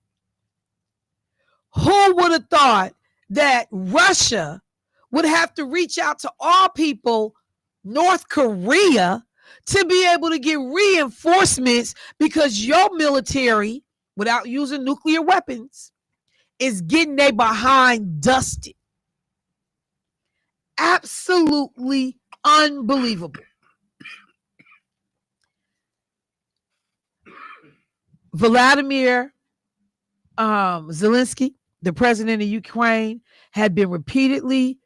S1: who would have thought that Russia would have to reach out to all people, North Korea, to be able to get reinforcements because your military, without using nuclear weapons, is getting they behind dusted. Absolutely unbelievable. Vladimir Zelensky, the president of Ukraine, had been repeatedly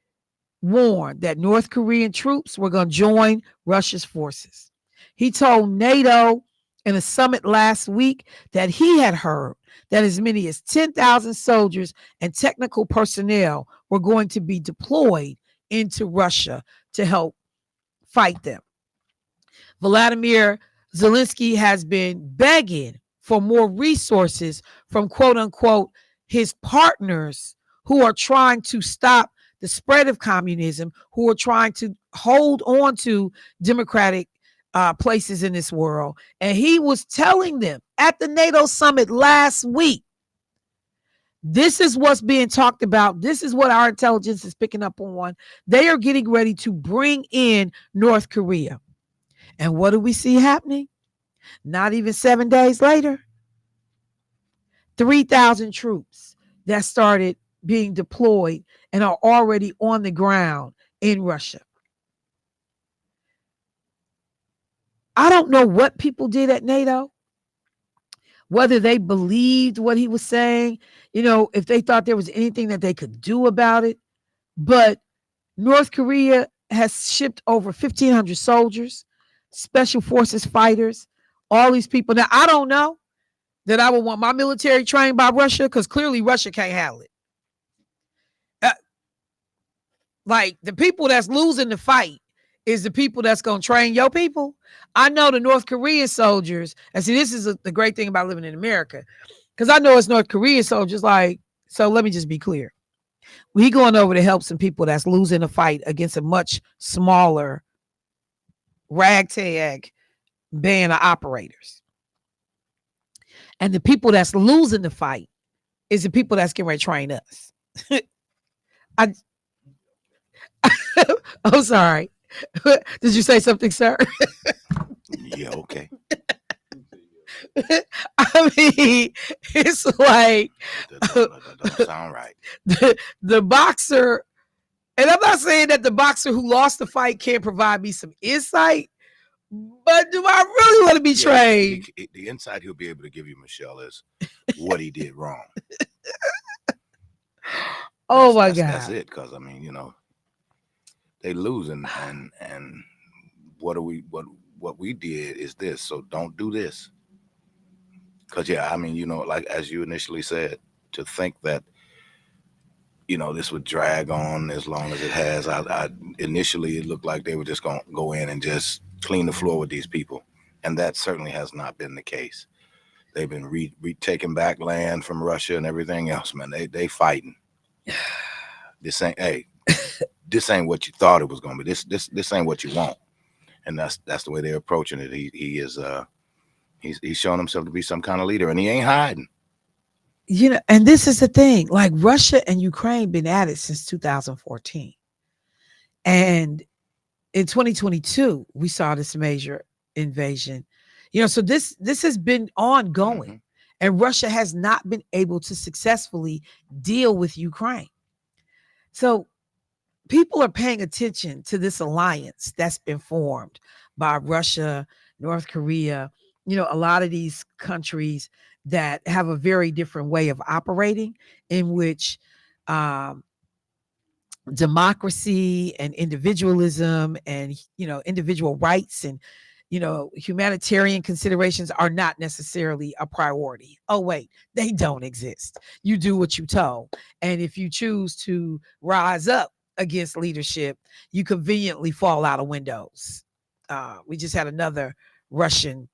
S1: warned that North Korean troops were going to join Russia's forces. He told NATO in a summit last week that he had heard that as many as 10,000 soldiers and technical personnel were going to be deployed into Russia to help fight them. Vladimir Zelensky has been begging for more resources from quote unquote his partners who are trying to stop the spread of communism, who are trying to hold on to democratic places in this world. And he was telling them at the NATO summit last week, this is what's being talked about. This is what our intelligence is picking up on. They are getting ready to bring in North Korea. And what do we see happening? Not even 7 days later, 3,000 troops that started being deployed and are already on the ground in Russia. I don't know what people did at NATO, whether they believed what he was saying, if they thought there was anything that they could do about it. But North Korea has shipped over 1,500 soldiers, special forces fighters, all these people. Now, I don't know that I would want my military trained by Russia, because clearly Russia can't handle it. Like, the people that's losing the fight is the people that's going to train your people. I know the North Korean soldiers, and see, this is the great thing about living in America, because I know it's North Korean soldiers. Like, so let me just be clear. We going over to help some people that's losing a fight against a much smaller ragtag band of operators. And the people that's losing the fight is the people that's getting ready to train us. I'm sorry. Did you say something, sir?
S3: Yeah, okay.
S1: I mean, it's like
S3: That don't sound right.
S1: the boxer, and I'm not saying that the boxer who lost the fight can't provide me some insight, but do I really want to be trained?
S3: The insight he'll be able to give you, Michelle, is what he did wrong.
S1: Oh my God.
S3: That's it. Because I mean, they losing, and what we did is this. So don't do this. Because I mean, like as you initially said, to think that this would drag on as long as it has. I initially it looked like they were just gonna go in and just clean the floor with these people, and that certainly has not been the case. They've been taking back land from Russia and everything else, man. They fighting. This ain't what you thought it was gonna be. This ain't what you want, and that's the way they're approaching it. He's showing himself to be some kind of leader, and he ain't hiding.
S1: And this is the thing, like Russia and Ukraine been at it since 2014. And in 2022, we saw this major invasion. So this has been ongoing. Mm-hmm. And Russia has not been able to successfully deal with Ukraine. So people are paying attention to this alliance that's been formed by Russia, North Korea, a lot of these countries that have a very different way of operating, in which democracy and individualism and, individual rights and, humanitarian considerations are not necessarily a priority. Oh, wait, they don't exist. You do what you told. And if you choose to rise up against leadership, you conveniently fall out of windows. We just had another Russian,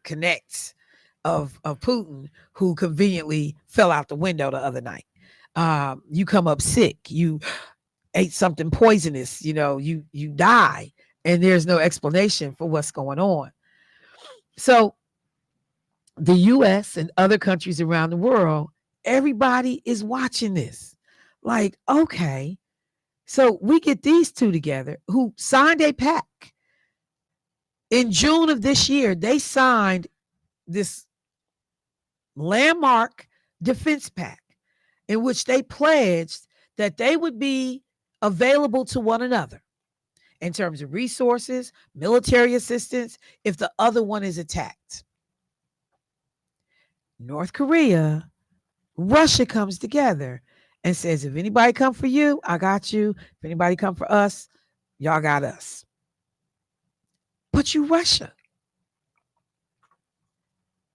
S1: connects of Putin who conveniently fell out the window the other night. You come up sick, you ate something poisonous, you die, and there's no explanation for what's going on. So the US and other countries around the world, everybody is watching this. Like, okay, so we get these two together who signed a pact. In June of this year, they signed this landmark defense pact in which they pledged that they would be available to one another in terms of resources, military assistance, if the other one is attacked. North Korea, Russia comes together and says, if anybody come for you, I got you. If anybody come for us, y'all got us. But you Russia.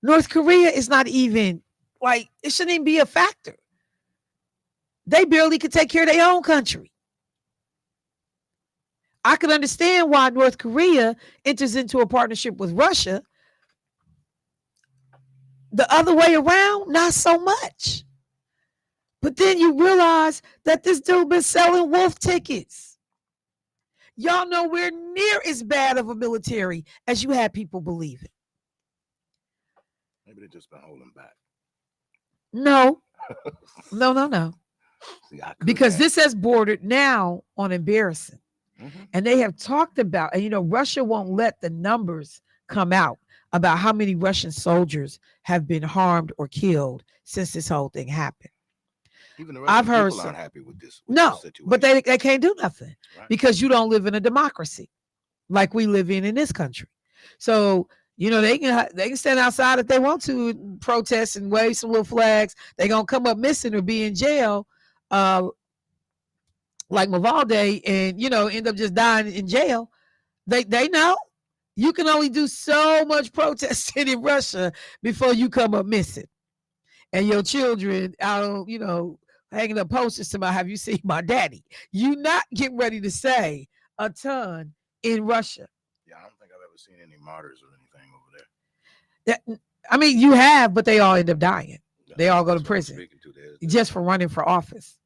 S1: North Korea is not even, like, it shouldn't even be a factor. They barely could take care of their own country. I could understand why North Korea enters into a partnership with Russia. The other way around, not so much. But then you realize that this dude been selling wolf tickets. Y'all nowhere near as bad of a military as you had people believing.
S3: Maybe they just been holding back.
S1: No. See, because this has bordered now on embarrassing. Mm-hmm. And they have talked about, and Russia won't let the numbers come out about how many Russian soldiers have been harmed or killed since this whole thing happened.
S3: Even the Russian people aren't happy with this.
S1: No, but they can't do nothing, right? Because you don't live in a democracy like we live in this country. So they can stand outside if they want to and protest and wave some little flags. They're gonna come up missing or be in jail, uh, like Mavalde, and end up just dying in jail. They know you can only do so much protesting in Russia before you come up missing, and your children out on hanging up posters to my "Have you seen my daddy?" You not getting ready to say a ton in Russia.
S3: Yeah, I don't think I've ever seen any martyrs or anything over there.
S1: I mean, you have, but they all end up dying. They all go to
S3: That's what I'm
S1: prison
S3: speaking to.
S1: just for running for office.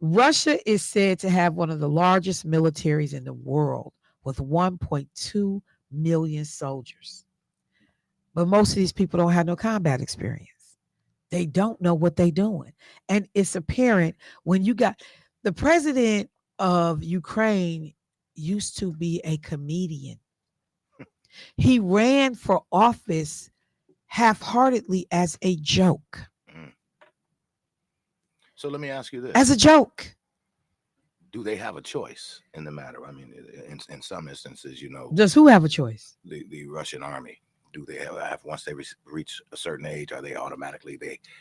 S1: Russia is said to have one of the largest militaries in the world with 1.2 million soldiers. But most of these people don't have no combat experience. They don't know what they're doing. And it's apparent when you got the president of Ukraine used to be a comedian. He ran for office half-heartedly as a joke.
S3: Mm. So let me ask you this.
S1: As a joke.
S3: Do they have a choice in the matter? I mean, in some instances,
S1: Does who have a choice?
S3: The Russian army. Do they have once they reach a certain age, are they automatically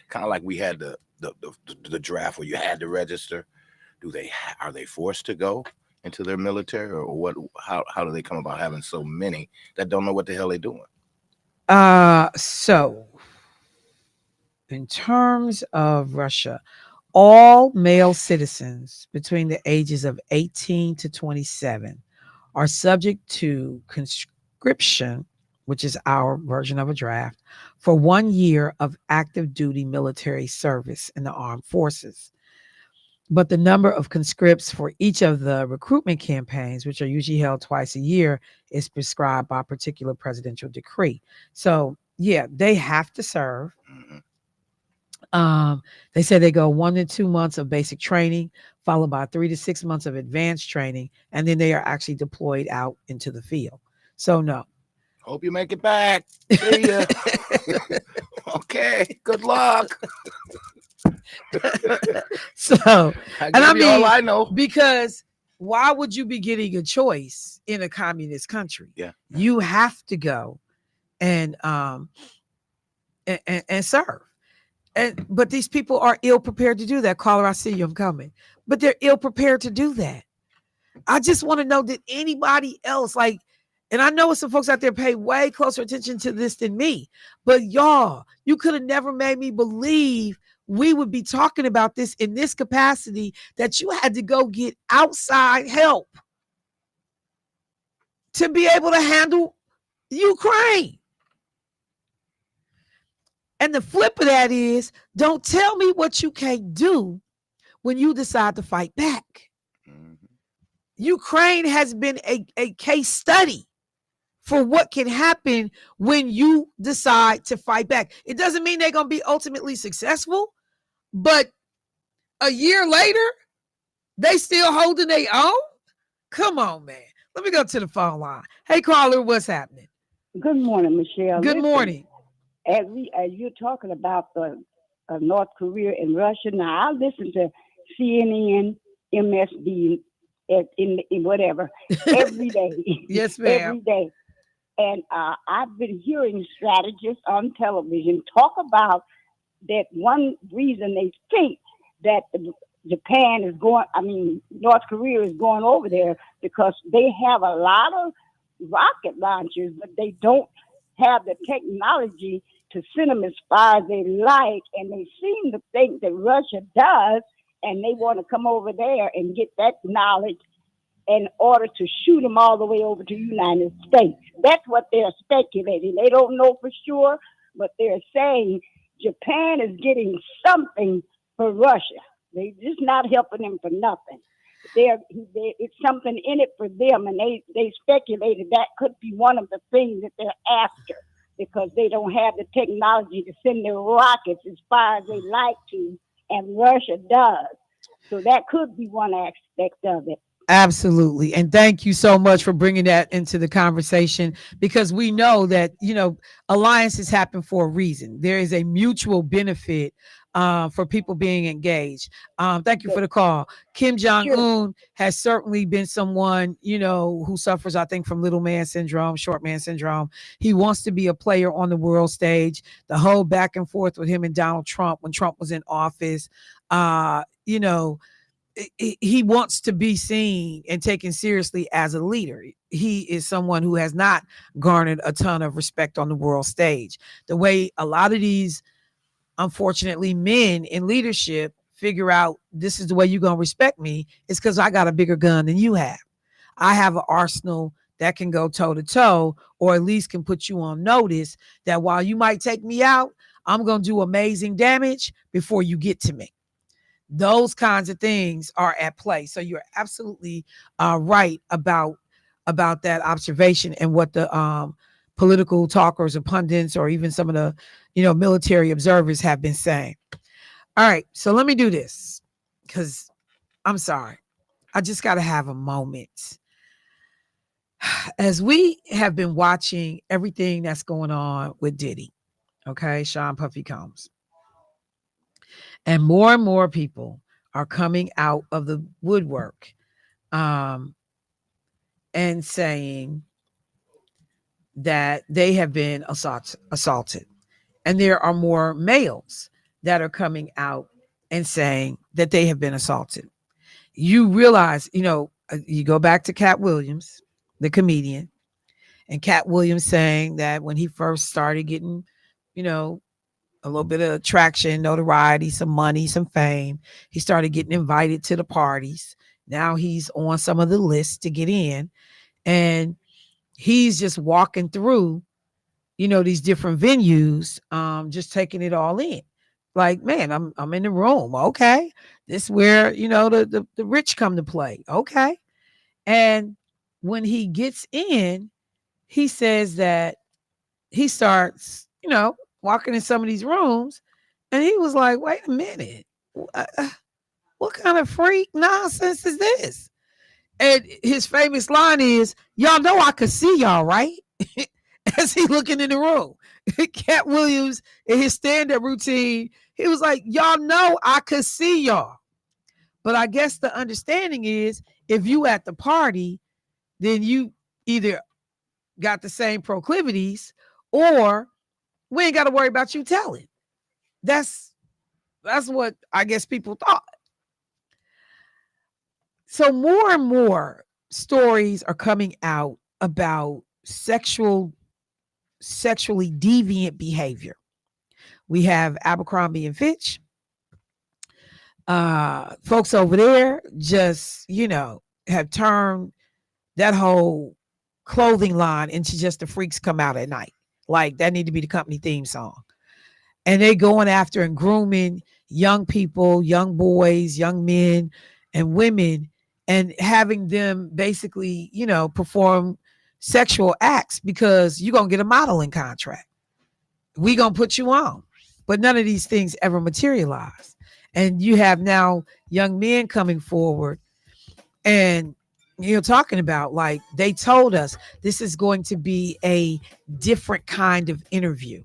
S3: kind of like we had the draft where you had to register? Are they forced to go into their military, or what? How do they come about having so many that don't know what the hell they're doing?
S1: So in terms of Russia, all male citizens between the ages of 18 to 27 are subject to conscription, which is our version of a draft, for 1 year of active duty military service in the armed forces. But the number of conscripts for each of the recruitment campaigns, which are usually held twice a year, is prescribed by a particular presidential decree. So, yeah, they have to serve.
S3: Mm-hmm.
S1: They say they go 1 to 2 months of basic training, followed by 3 to 6 months of advanced training, and then they are actually deployed out into the field. So, no.
S3: Hope you make it back. See ya. Okay. Good luck.
S1: So,
S3: I mean, all I know.
S1: Because why would you be getting a choice in a communist country?
S3: Yeah.
S1: You have to go and serve. But these people are ill prepared to do that. Caller, I see you. I'm coming. But they're ill prepared to do that. I just want to know, did anybody else and I know some folks out there pay way closer attention to this than me, but y'all, you could have never made me believe we would be talking about this in this capacity, that you had to go get outside help to be able to handle Ukraine. And the flip of that is, don't tell me what you can't do when you decide to fight back.
S3: Mm-hmm.
S1: Ukraine has been a case study for what can happen when you decide to fight back. It doesn't mean they're going to be ultimately successful, but a year later, they still holding their own? Come on, man. Let me go to the phone line. Hey, caller, what's happening?
S7: Good morning, Michelle.
S1: Good morning.
S7: As you're talking about the North Korea and Russia, now I listen to CNN, MSD, in whatever every day.
S1: Yes, ma'am.
S7: Every day. And I've been hearing strategists on television talk about that one reason they think that North Korea is going over there because they have a lot of rocket launchers, but they don't have the technology to send them as far as they like. And they seem to think that Russia does, and they want to come over there and get that knowledge in order to shoot them all the way over to the United States. That's what they're speculating. They don't know for sure, but they're saying Japan is getting something for Russia. They're just not helping them for nothing. It's something in it for them, and they speculated that could be one of the things that they're after, because they don't have the technology to send their rockets as far as they like to, and Russia does. So that could be one aspect of it.
S1: Absolutely. And thank you so much for bringing that into the conversation because we know that, alliances happen for a reason. There is a mutual benefit for people being engaged. Thank you
S7: But
S1: for the call. Kim Jong
S7: sure,
S1: Un has certainly been someone, who suffers, I think, from little man syndrome, short man syndrome. He wants to be a player on the world stage. The whole back and forth with him and Donald Trump when Trump was in office, he wants to be seen and taken seriously as a leader. He is someone who has not garnered a ton of respect on the world stage. The way a lot of these, unfortunately, men in leadership figure out this is the way you're going to respect me is because I got a bigger gun than you have. I have an arsenal that can go toe to toe, or at least can put you on notice that while you might take me out, I'm going to do amazing damage before you get to me. Those kinds of things are at play. So you're absolutely right about that observation and what the political talkers or pundits or even some of the military observers have been saying. All right, so let me do this because I'm sorry, I just got to have a moment. As we have been watching everything that's going on with Diddy, okay, Sean Puffy Combs, and more people are coming out of the woodwork um, and saying that they have been assaulted. And there are more males that are coming out and saying that they have been assaulted. You realize, you go back to Cat Williams, the comedian, and Cat Williams saying that when he first started getting, you know, a little bit of traction, notoriety, some money, some fame, he started getting invited to the parties. Now he's on some of the lists to get in. And he's just walking through, these different venues, just taking it all in. Like, man, I'm in the room. Okay. This where, the rich come to play. Okay. And when he gets in, he says that he starts, walking in some of these rooms, and he was like, wait a minute. What kind of freak nonsense is this? And his famous line is, y'all know I could see y'all, right? As he looking in the room. Cat Williams in his stand-up routine, he was like, y'all know I could see y'all. But I guess the understanding is if you at the party, then you either got the same proclivities or we ain't got to worry about you telling. That's what I guess people thought. So more and more stories are coming out about sexually deviant behavior. We have Abercrombie and Fitch. Folks over there just, have turned that whole clothing line into just the freaks come out at night. Like that need to be the company theme song. And they going after and grooming young people, young boys, young men and women, and having them basically, perform sexual acts because you're going to get a modeling contract. We going to put you on. But none of these things ever materialize. And you have now young men coming forward and talking about, like, they told us this is going to be a different kind of interview.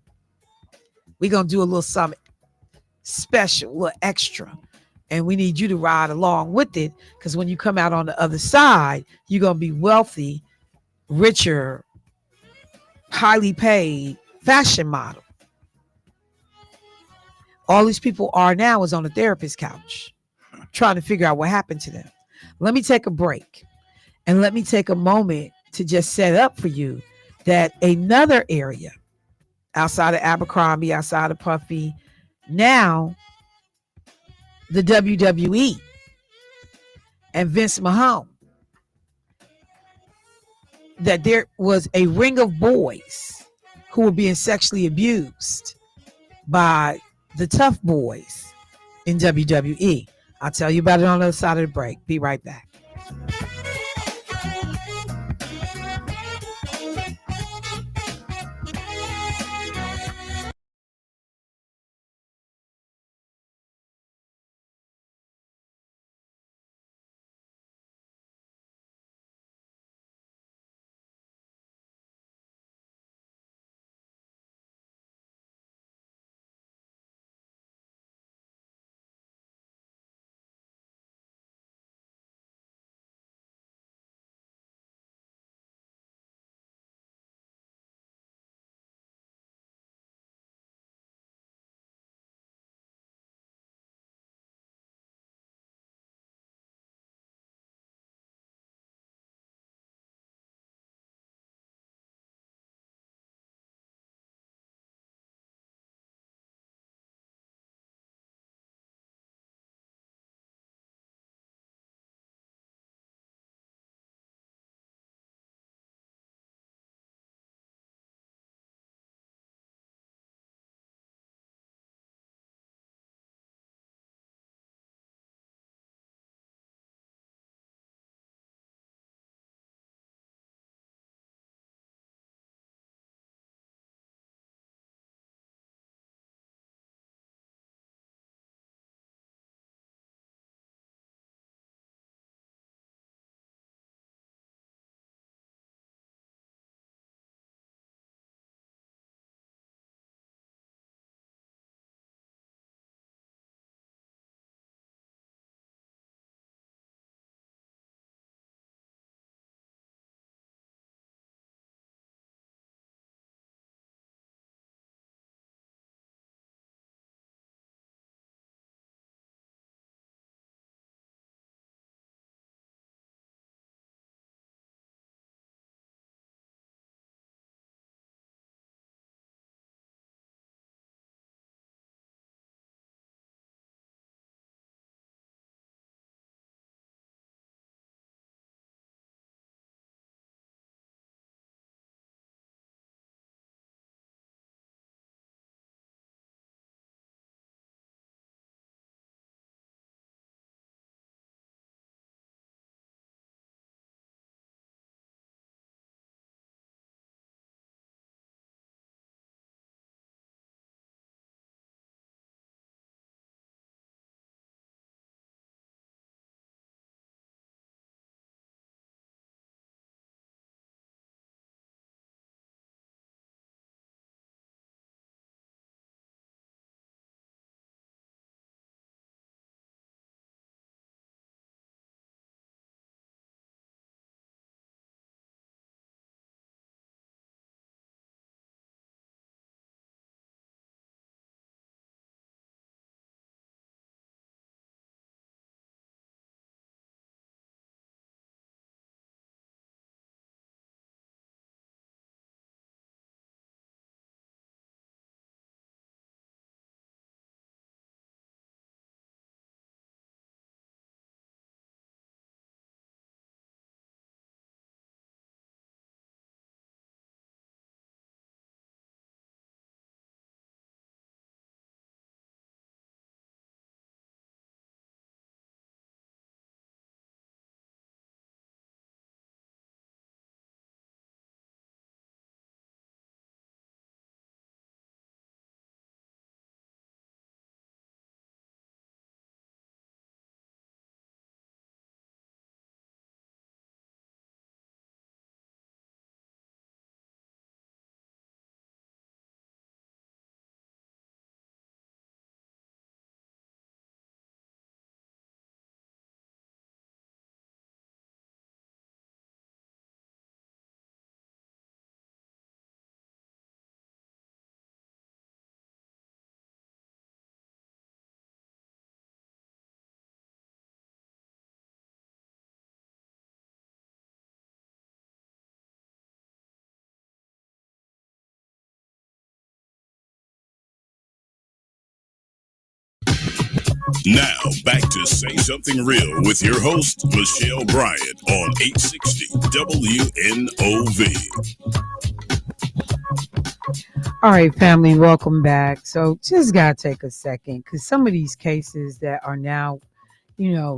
S1: We're going to do a little something special, a little extra. And we need you to ride along with it because when you come out on the other side, you're going to be wealthy, richer, highly paid fashion model. All these people are now is on the therapist couch trying to figure out what happened to them. Let me take a break and let me take a moment to just set up for you that another area outside of Abercrombie, outside of Puffy, now the WWE and Vince Mahone, that there was a ring of boys who were being sexually abused by the tough boys in WWE. I'll tell you about it on the other side of the break. Be right back.
S8: Now, back to Say Something Real with your host, Michelle Bryant, on 860 WNOV.
S1: All right, family, welcome back. So just gotta take a second because some of these cases that are now,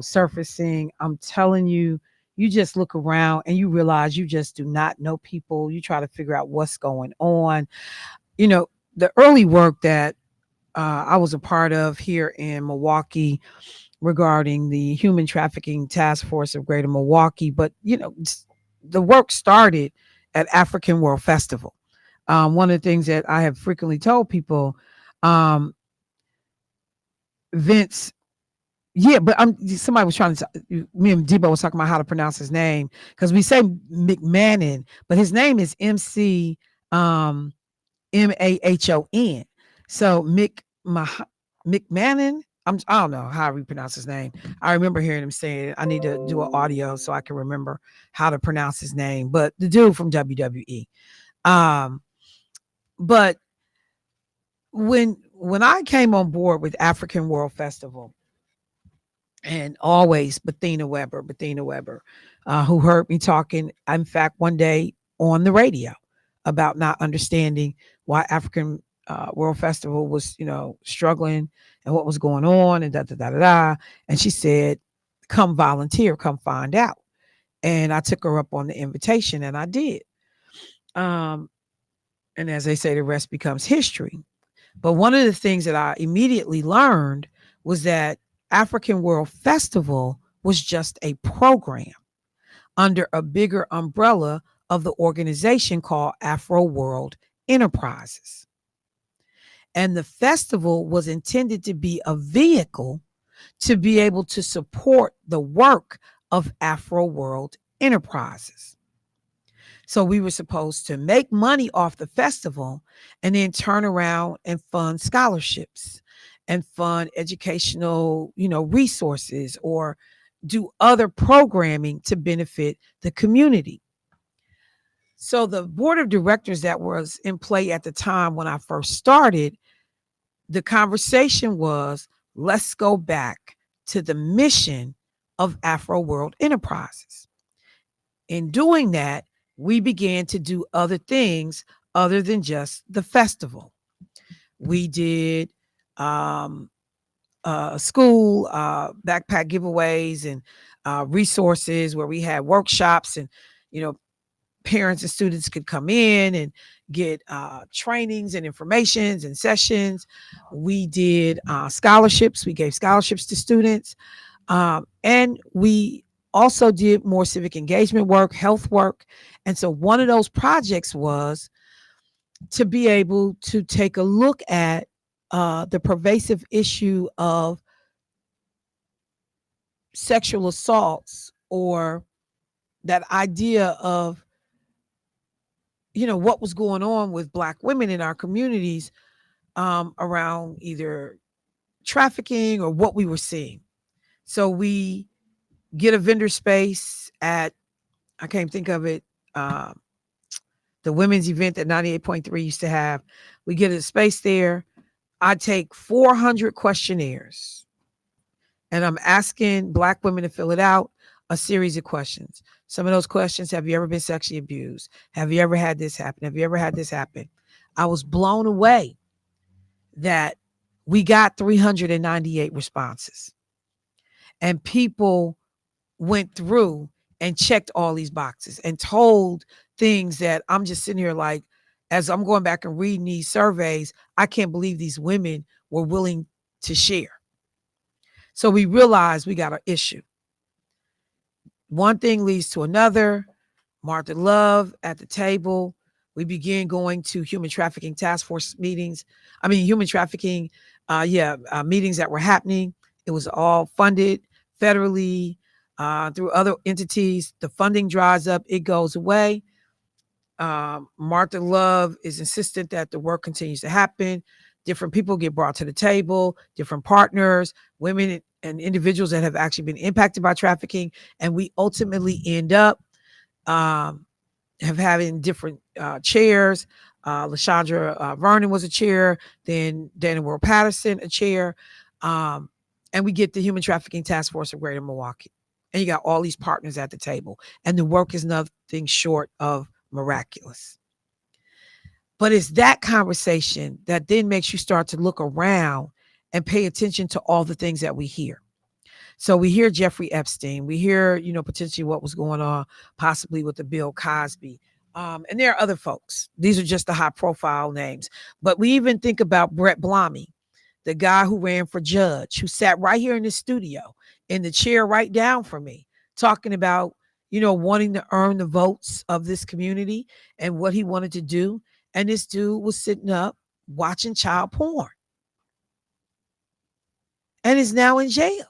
S1: surfacing, I'm telling you, you just look around and you realize you just do not know people. You try to figure out what's going on. You know, the early work that I was a part of here in Milwaukee regarding the Human Trafficking Task Force of Greater Milwaukee. But, the work started at African World Festival. One of the things that I have frequently told people, um, Vince, yeah, but somebody was trying to, me and Debo was talking about how to pronounce his name because we say McMahon, but his name is MC Mahon. So McMahon. I don't know how we pronounce his name. I remember hearing him saying, I need to do an audio so I can remember how to pronounce his name. But the dude from WWE. Um, but when I came on board with African World Festival, and always Bethina Weber, who heard me talking, in fact, one day on the radio about not understanding why African World Festival was, struggling and what was going on and da da da da da. And she said, "Come volunteer, come find out." And I took her up on the invitation, and I did. Um, and as they say, the rest becomes history. But one of the things that I immediately learned was that African World Festival was just a program under a bigger umbrella of the organization called Afro World Enterprises. And the festival was intended to be a vehicle to be able to support the work of Afro World Enterprises. So we were supposed to make money off the festival and then turn around and fund scholarships and fund educational, resources or do other programming to benefit the community. So the board of directors that was in play at the time when I first started, the conversation was, let's go back to the mission of Afro World Enterprises. In doing that, we began to do other things other than just the festival. We did school backpack giveaways and resources where we had workshops and, you know, parents and students could come in and get trainings and informations and sessions. We did scholarships. We gave scholarships to students. And we also did more civic engagement work, health work. And so one of those projects was to be able to take a look at the pervasive issue of sexual assaults, or that idea of, what was going on with Black women in our communities around either trafficking or what we were seeing. So we get a vendor space at, I can't think of it, the women's event that 98.3 used to have. We get a space there. I take 400 questionnaires and I'm asking Black women to fill it out, a series of questions. Some of those questions: have you ever been sexually abused? Have you ever had this happen? Have you ever had this happen? I was blown away that we got 398 responses, and people went through and checked all these boxes and told things that I'm just sitting here like, as I'm going back and reading these surveys, I can't believe these women were willing to share. So we realized we got an issue. One thing leads to another. Martha Love at the table. We began going to human trafficking task force meetings. Human trafficking, meetings that were happening. It was all funded federally through other entities. The funding dries up, it goes away. Martha Love is insistent that the work continues to happen. Different people get brought to the table, different partners, women and individuals that have actually been impacted by trafficking. And we ultimately end up have having different chairs. Lashandra Vernon was a chair, then Dana World Patterson a chair. And we get the Human Trafficking Task Force of Greater Milwaukee. And you got all these partners at the table. And the work is nothing short of miraculous. But it's that conversation that then makes you start to look around and pay attention to all the things that we hear. So we hear Jeffrey Epstein. We hear, potentially what was going on possibly with the Bill Cosby. And there are other folks. These are just the high profile names. But we even think about Brett Blamey, the guy who ran for judge, who sat right here in the studio in the chair right down from me, talking about, wanting to earn the votes of this community and what he wanted to do. And this dude was sitting up watching child porn and is now in jail.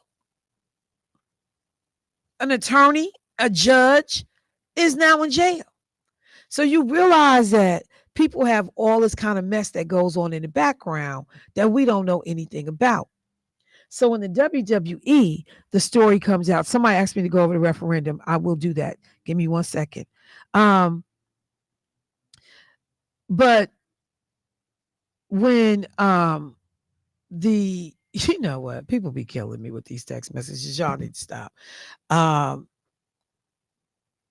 S1: An attorney, a judge is now in jail. So you realize that people have all this kind of mess that goes on in the background that we don't know anything about. So in the WWE, the story comes out. Somebody asked me to go over the referendum. I will do that. Give me 1 second. But when you know what, people be killing me with these text messages. Y'all need to stop.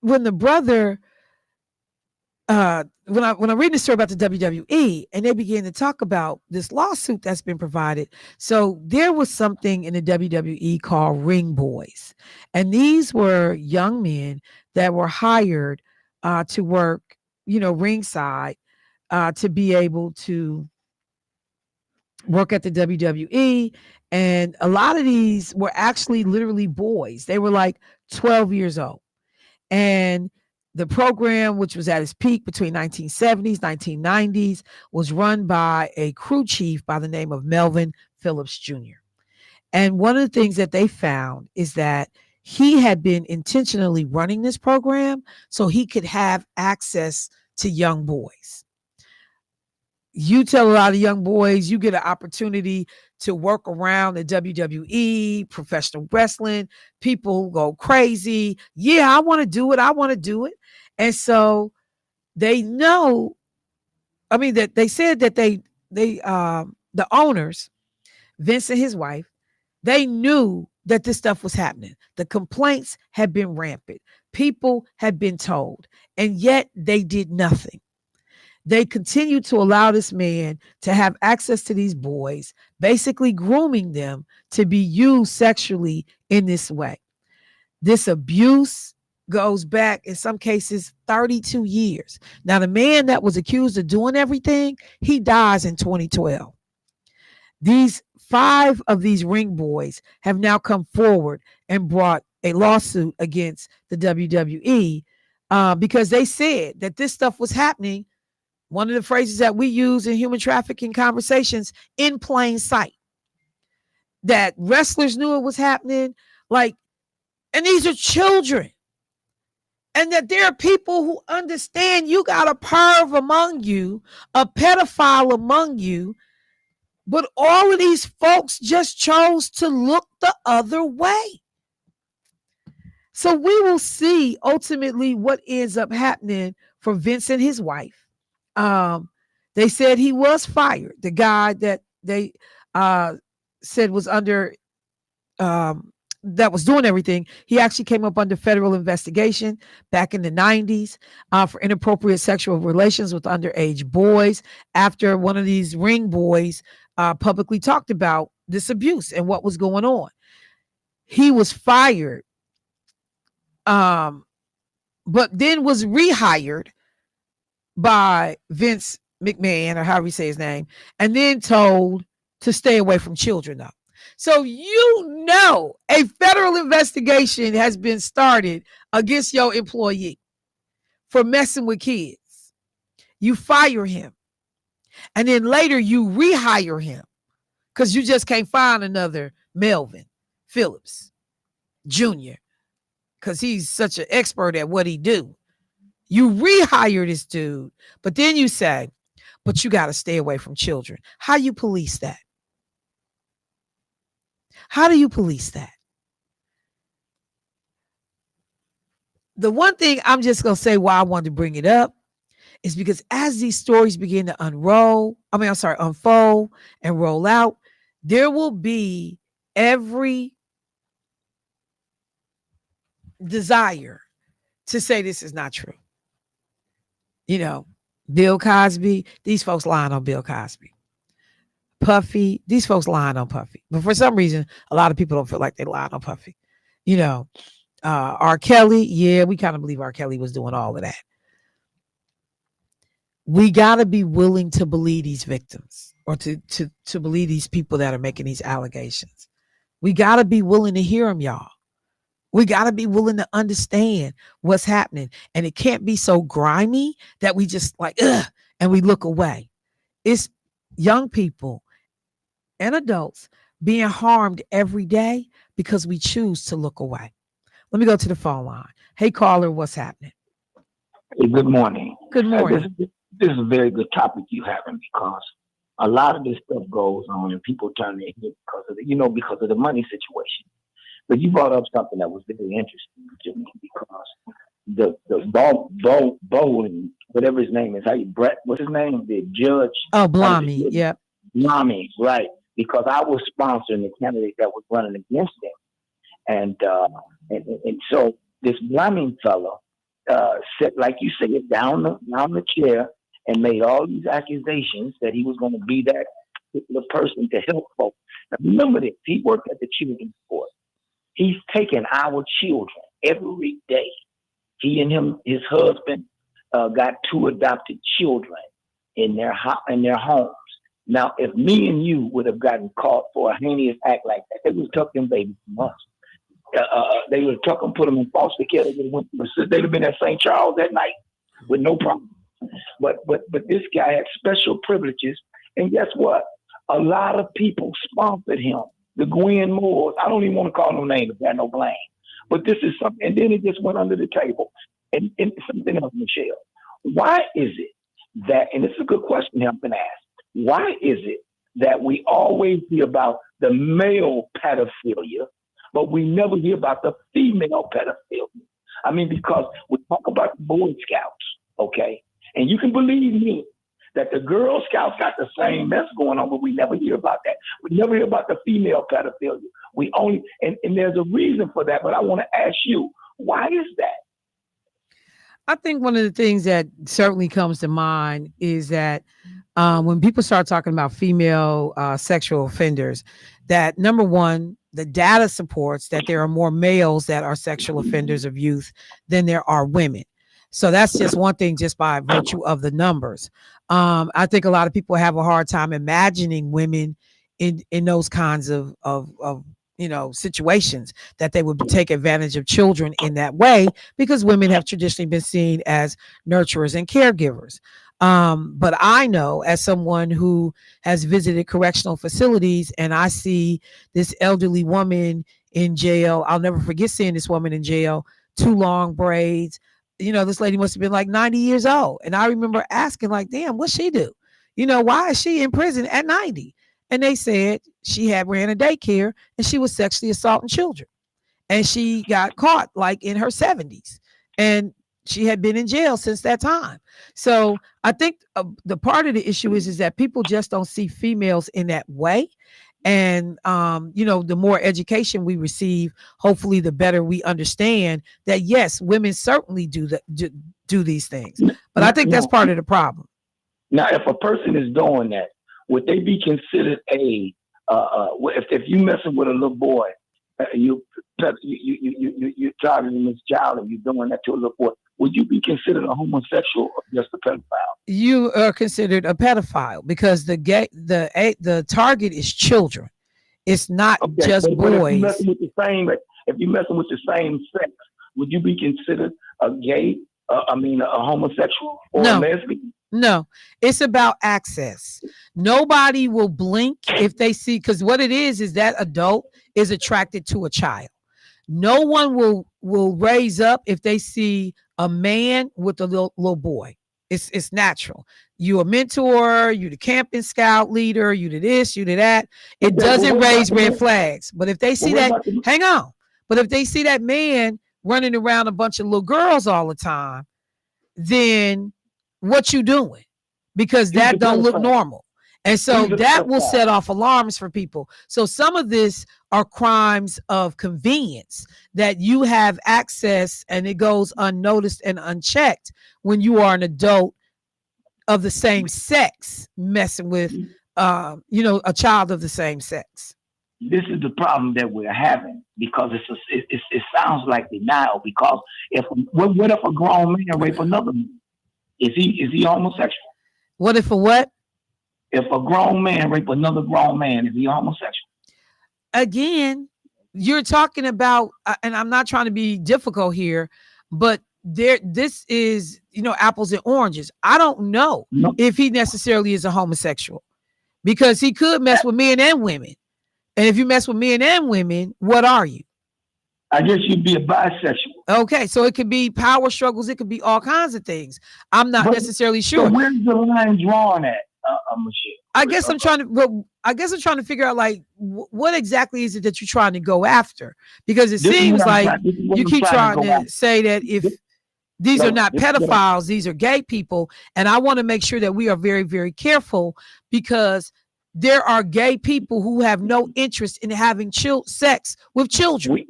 S1: When the brother, when I read the story about the WWE and they began to talk about this lawsuit that's been provided. So there was something in the WWE called ring boys. And these were young men that were hired to work, ringside to be able to work at the WWE. And a lot of these were actually literally boys. They were like 12 years old. And the program, which was at its peak between 1970s, 1990s, was run by a crew chief by the name of Melvin Phillips Jr. And one of the things that they found is that he had been intentionally running this program so he could have access to young boys. You tell a lot of young boys, you get an opportunity to work around the WWE, professional wrestling. People go crazy. Yeah, I want to do it. I want to do it. And so they know, that they said that the owners, Vince and his wife, they knew that this stuff was happening. The complaints had been rampant. People had been told, and yet they did nothing. They continued to allow this man to have access to these boys, basically grooming them to be used sexually in this way. This abuse goes back, in some cases, 32 years. Now, the man that was accused of doing everything, he dies in 2012. These 5 of these ring boys have now come forward and brought a lawsuit against the WWE because they said that this stuff was happening. One of the phrases that we use in human trafficking conversations, in plain sight, that wrestlers knew it was happening. And these are children. And that there are people who understand you got a perv among you, a pedophile among you, but all of these folks just chose to look the other way. So we will see ultimately what ends up happening for Vince and his wife. They said he was fired. The guy that they said was under that was doing everything, he actually came up under federal investigation back in the 90s for inappropriate sexual relations with underage boys after one of these ring boys publicly talked about this abuse and what was going on. He was fired, but then was rehired by Vince McMahon, or however you say his name, and then told to stay away from children though. So a federal investigation has been started against your employee for messing with kids. You fire him. And then later you rehire him because you just can't find another Melvin Phillips Jr. because he's such an expert at what he do. You rehire this dude, but then you say, but you got to stay away from children. How you police that? How do you police that? The one thing I'm just going to say why I wanted to bring it up is because as these stories begin to unfold and roll out, there will be every desire to say this is not true. You know, Bill Cosby, these folks lying on Bill Cosby. Puffy, these folks lying on Puffy. But for some reason, a lot of people don't feel like they lying on Puffy. You know, R. Kelly, yeah, we kind of believe R. Kelly was doing all of that. We got to be willing to believe these victims or to believe these people that are making these allegations. We got to be willing to hear them, y'all. We got to be willing to understand what's happening. And it can't be so grimy that we just like, ugh, and we look away. It's young people and adults being harmed every day because we choose to look away. Let me go to the phone line. Hey, caller, what's happening?
S9: Hey, good morning.
S1: Good morning.
S9: This is a very good topic you having because a lot of this stuff goes on and people turn their head because of because of the money situation. But you brought up something that was very interesting to me because the Bowen, whatever his name is, Brett, what's his name? The judge.
S1: Oh, Blamey. Yep.
S9: Blamey, right. Because I was sponsoring the candidate that was running against him. And so this Blamey fellow sat, like you said, down the chair and made all these accusations that he was going to be that particular person to help folks. Now remember this, he worked at the children's court. He's taking our children every day. He and his husband got 2 adopted children in their homes. Now, if me and you would have gotten caught for a heinous act like that, they would have took them babies from us. They would have took them, put them in foster care. They'd have been at St. Charles that night with no problem. But this guy had special privileges, and guess what? A lot of people sponsored him. The Gwen Moores. I don't even want to call no names. Got no blame. But this is something, and then it just went under the table. And something else, Michelle. Why is it that? And this is a good question I've been asked. Why is it that we always hear about the male pedophilia, but we never hear about the female pedophilia? I mean, because we talk about the Boy Scouts, okay? And you can believe me that the Girl Scouts got the same mess going on, but we never hear about that. We never hear about the female pedophilia. We only, and there's a reason for that, but I want to ask you, why is that?
S1: I think one of the things that certainly comes to mind is that when people start talking about female sexual offenders, that number one, the data supports that there are more males that are sexual offenders of youth than there are women. So that's just one thing, just by virtue of the numbers. I think a lot of people have a hard time imagining women in those kinds of situations, that they would take advantage of children in that way, because women have traditionally been seen as nurturers and caregivers. But I know, as someone who has visited correctional facilities, and I see this elderly woman in jail. I'll never forget seeing this woman in jail, 2 long braids. This lady must have been like 90 years old. And I remember asking, like, damn, what's she do? Why is she in prison at 90? And they said she had ran a daycare and she was sexually assaulting children. And she got caught like in her 70s. And she had been in jail since that time. So I think the part of the issue is that people just don't see females in that way. And, the more education we receive, hopefully the better we understand that, yes, women certainly do these things. But I think that's part of the problem.
S9: Now, if a person is doing that, would they be considered if you messing with a little boy, you targeting this child and you're doing that to a little boy, would you be considered a homosexual or just a pedophile?
S1: You are considered a pedophile because the target is children. It's not just boys. But if you're messing with the same sex, would you be considered a gay? A homosexual or a lesbian? No, it's about access. Nobody will blink if they see, because what it is that adult is attracted to a child. No one will raise up if they see a man with a little boy. It's natural. You a mentor, you the camping scout leader, you to this, you to that. It doesn't raise red flags. But if they see hang on. But if they see that man running around a bunch of little girls all the time, then what you doing? Because that don't look normal. And so
S9: These are
S1: that will
S9: pedophiles.
S1: set off alarms for people. So some of this are crimes of convenience that you have access and it goes unnoticed and unchecked when you are an adult of the same sex messing with, a child of the same sex.
S9: This is the problem that we're having because it sounds like denial. Because what if a grown man rape another man? Is he homosexual?
S1: What if a what?
S9: If a grown man rape another grown man, is he homosexual?
S1: Again, you're talking about, and I'm not trying to be difficult here, but this is, apples and oranges. I don't know
S9: No.
S1: if he necessarily is a homosexual because he could mess with men and women. And if you mess with men and women, what are you?
S9: I guess you'd be a bisexual.
S1: Okay, so it could be power struggles. It could be all kinds of things. I'm not necessarily sure.
S9: So where's the line drawn at, Michelle?
S1: I guess I'm trying to figure out like what exactly is it that you're trying to go after? Because it seems like you keep trying to say that if these are not pedophiles, these are gay people, and I want to make sure that we are very, very careful because there are gay people who have no interest in having sex with children.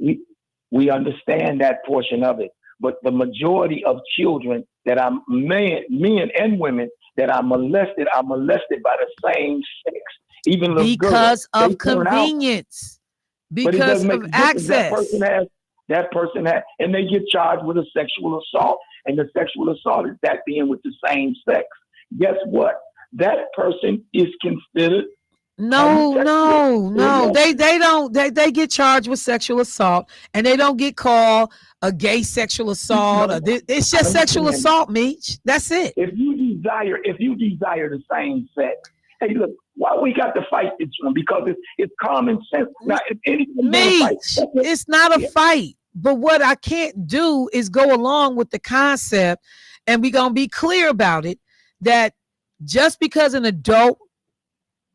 S9: We understand that portion of it, but the majority of children that are men and women that are molested by the same sex. Even
S1: because of convenience, because of access.
S9: That person has, and they get charged with a sexual assault, and the sexual assault is that being with the same sex. Guess what? That person is considered.
S1: No. They get charged with sexual assault, and they don't get called a gay sexual assault. It's just sexual assault, Meech. That's it.
S9: If you desire the same sex, hey, look, why we got to fight this one? Because it's common sense. Now, if
S1: Meech, it's not a fight. But what I can't do is go along with the concept, and we're gonna be clear about it, that just because an adult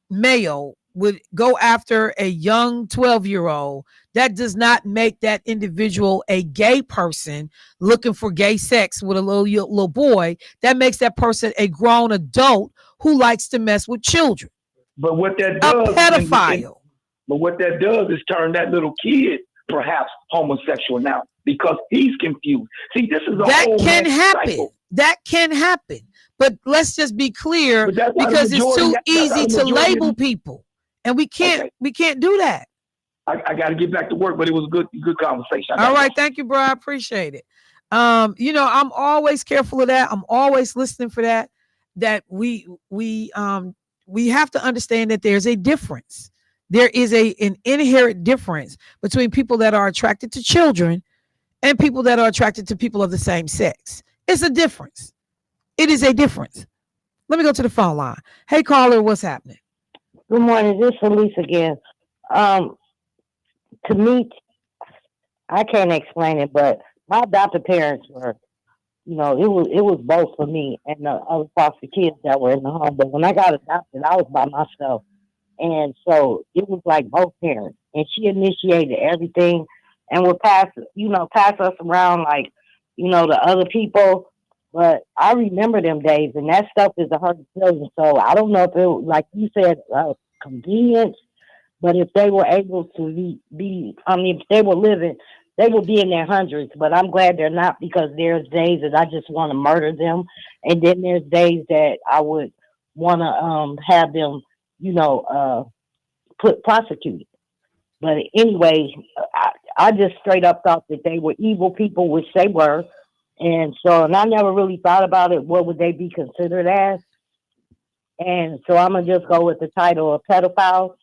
S1: male would go after a young 12-year-old, that does not make that individual a gay person looking for gay sex with a little boy. That makes that person a grown adult who likes to mess with children.
S9: But what that does,
S1: a pedophile.
S9: But what that does is turn that little kid perhaps homosexual now because he's confused. See, this is
S1: that can happen. Cycle. That can happen. But let's just be clear because it's too easy to label people, and we can't do that.
S9: I got to get back to work, but it was a good conversation.
S1: All right, thank you, bro. I appreciate it. I'm always careful of that. I'm always listening for that. That we have to understand that there's a difference. There is an inherent difference between people that are attracted to children and people that are attracted to people of the same sex. It's a difference. It is a difference. Let me go to the phone line. Hey, caller, what's happening?
S4: Good morning. This is Elise again. To me, I can't explain it, but my adopted parents were, it was both for me and the other foster kids that were in the home. But when I got adopted, I was by myself. And so it was like both parents. And she initiated everything and would pass us around like, the other people. But I remember them days, and that stuff is a hard feeling. So I don't know if it was, like you said, convenience, but if they were able to if they were living, they would be in their hundreds. But I'm glad they're not, because there's days that I just want to murder them. And then there's days that I would want to have them, prosecuted. But anyway, I just straight up thought that they were evil people, which they were. And I never really thought about it. What would they be considered as? And so I'm going to just go with the title of pedophiles.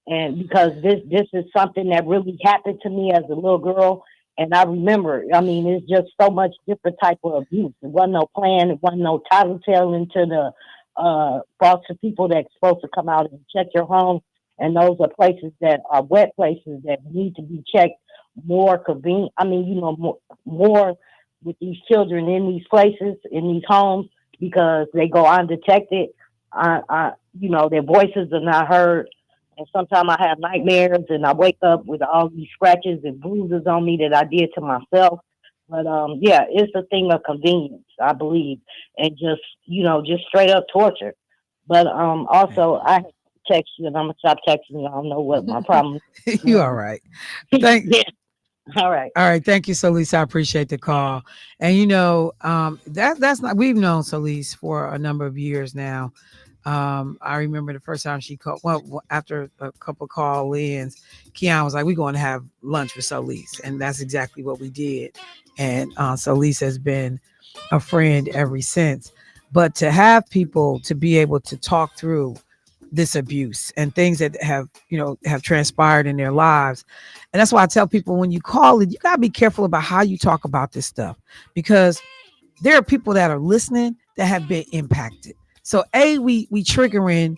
S4: And because this is something that really happened to me as a little girl. And I remember, it's just so much different type of abuse. It wasn't no plan. It wasn't no tattletelling to the foster people that's supposed to come out and check your home. And those are places that are wet places that need to be checked more convenient. More with these children in these places, in these homes, because they go undetected. Their voices are not heard. And sometimes I have nightmares and I wake up with all these scratches and bruises on me that I did to myself. But it's a thing of convenience, I believe, and just straight up torture. But also I text you, and I'm gonna stop texting you. I don't know what my problem
S1: You
S4: is.
S1: all right? Thank.
S4: Yeah. All right.
S1: All right, thank you, Solis. I appreciate the call. And that's not, we've known Solis for a number of years now. I remember the first time she called. Well, after a couple of call ins, Keon was like, "We're going to have lunch with Solis," and that's exactly what we did. And Solis has been a friend ever since. But to have people to be able to talk through this abuse and things that have transpired in their lives, and that's why I tell people when you call it, you gotta be careful about how you talk about this stuff, because there are people that are listening that have been impacted. So we triggering,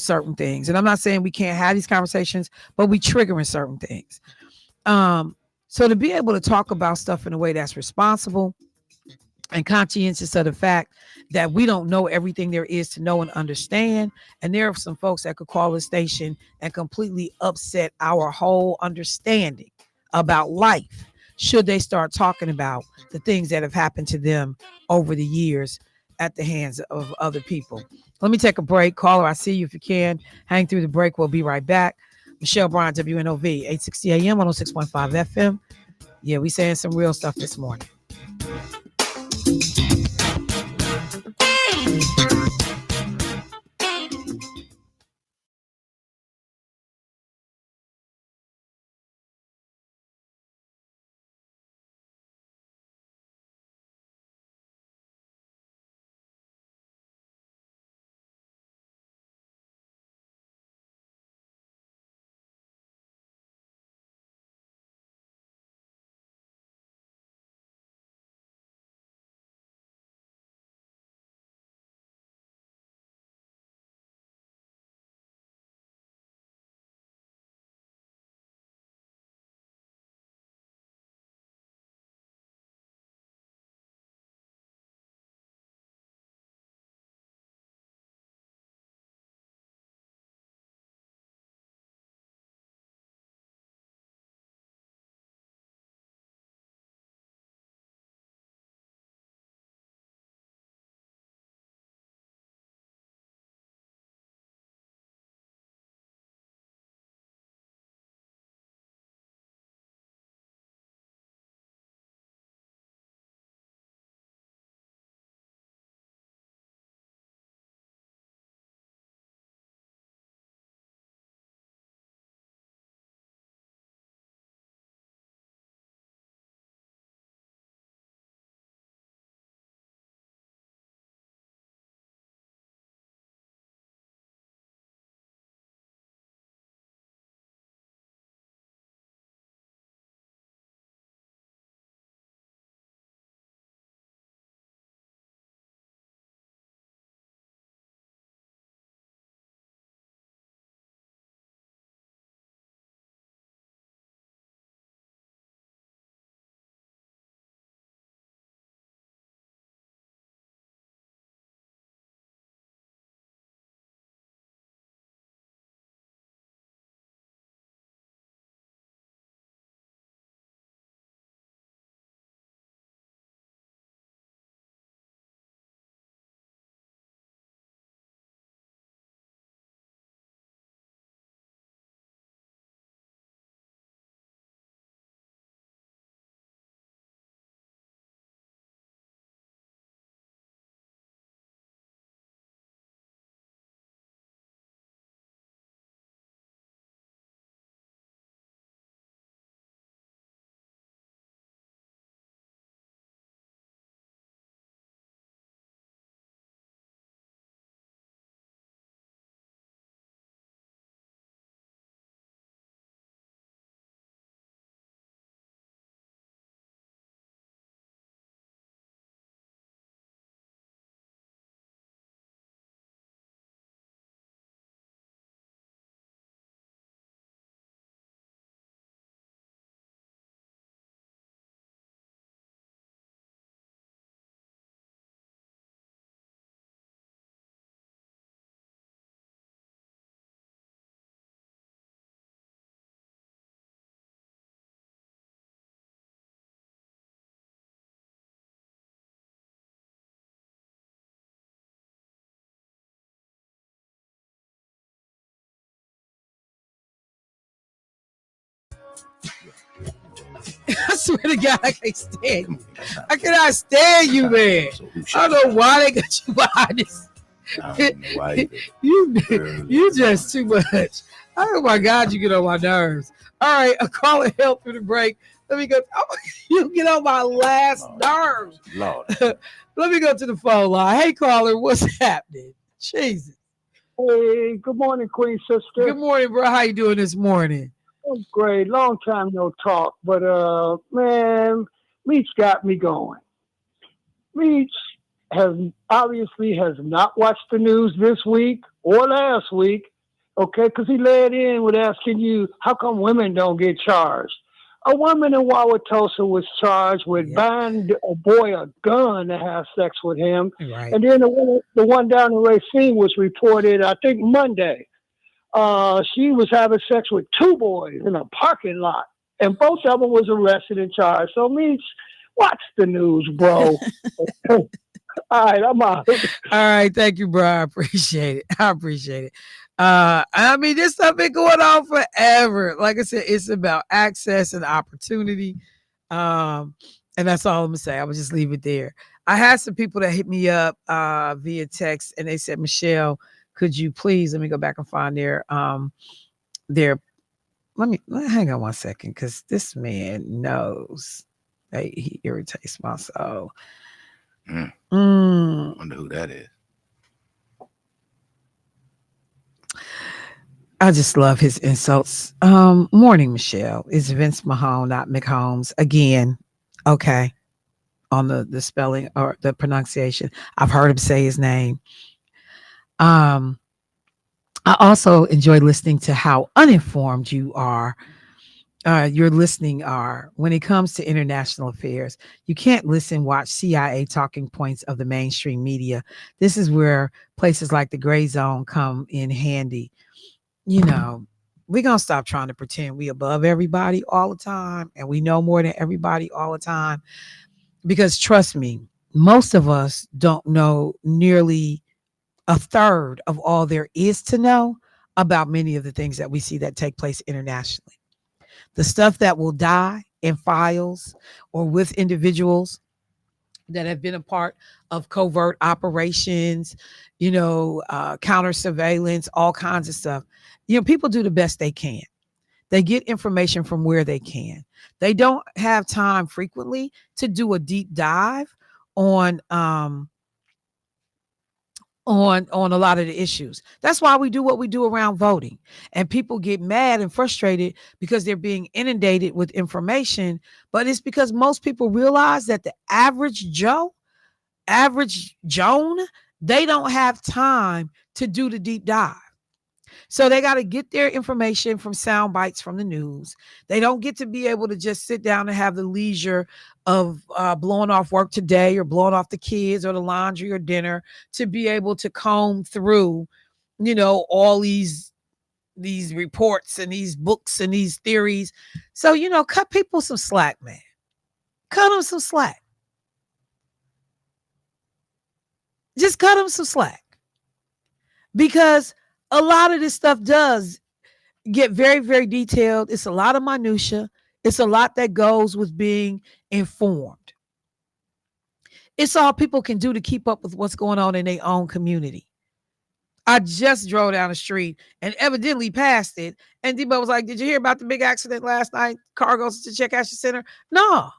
S1: certain things. And I'm not saying we can't have these conversations, but we triggering certain things. Um, so to be able to talk about stuff in a way that's responsible and conscientious of the fact that we don't know everything there is to know and understand. And there are some folks that could call the station and completely upset our whole understanding about life should they start talking about the things that have happened to them over the years at the hands of other people. Let me take a break. Caller, I see you if you can. Hang through the break. We'll be right back. Michelle Bryant, WNOV, 860 AM, 106.5 FM. Yeah, we saying some real stuff this morning. I swear to God, I can't stand you. I cannot stand you, man. I don't know why they got you behind this.
S3: I don't know why either.
S1: You just too much. Oh my God, you get on my nerves. All right, a caller help through the break. Let me go. Oh, you get on my last nerves.
S3: Lord.
S1: Let me go to the phone line. Hey, caller, what's happening? Jesus.
S6: Hey, good morning, Queen Sister.
S1: Good morning, bro. How you doing this morning?
S6: I'm great. Long time no talk, but man, Meech got me going. Meech has not watched the news this week or last week, okay? Because he led in with asking you, how come women don't get charged? A woman in Wauwatosa was charged with buying a boy a gun to have sex with him.
S1: Right.
S6: And then the one down in Racine was reported, I think, Monday. She was having sex with two boys in a parking lot. And both of them was arrested and charged. So, Meech, watch the news, bro. All right, I'm out.
S1: All right, thank you, bro. I appreciate it. I appreciate it. I mean, this stuff been going on forever. Like I said, it's about access and opportunity. And that's all I'm gonna say. I would just leave it there. I had some people that hit me up via text and they said, Michelle, could you please let me go back and find their let me hang on 1 second, because this man knows that he irritates my soul.
S3: Wonder who that is.
S1: I just love his insults. Morning, Michelle. It's Vince Mahone, not McHolmes. Again, okay, on the spelling or the pronunciation. I've heard him say his name. I also enjoy listening to how uninformed you are. Your listening are when it comes to international affairs. You can't watch CIA talking points of the mainstream media. This is where places like the gray zone come in handy. You know, we're going to stop trying to pretend we above everybody all the time and we know more than everybody all the time. Because trust me, most of us don't know nearly a third of all there is to know about many of the things that we see that take place internationally. The stuff that will die in files or with individuals that have been a part of covert operations, counter surveillance, all kinds of stuff. People do the best they can. They get information from where they can. They don't have time frequently to do a deep dive on a lot of the issues. That's why we do what we do around voting. And people get mad and frustrated because they're being inundated with information. But it's because most people realize that the average Joan, they don't have time to do the deep dive. So they got to get their information from sound bites from the news. They don't get to be able to just sit down and have the leisure of blowing off work today or blowing off the kids or the laundry or dinner to be able to comb through, all these reports and these books and these theories. So, cut people some slack, man. Cut them some slack. Just cut them some slack. Because a lot of this stuff does get very, very detailed. It's a lot of minutia. It's a lot that goes with being informed. It's all people can do to keep up with what's going on in their own community. I just drove down the street and evidently passed it. And Debo was like, did you hear about the big accident last night? Car goes to Check Asher Center. No.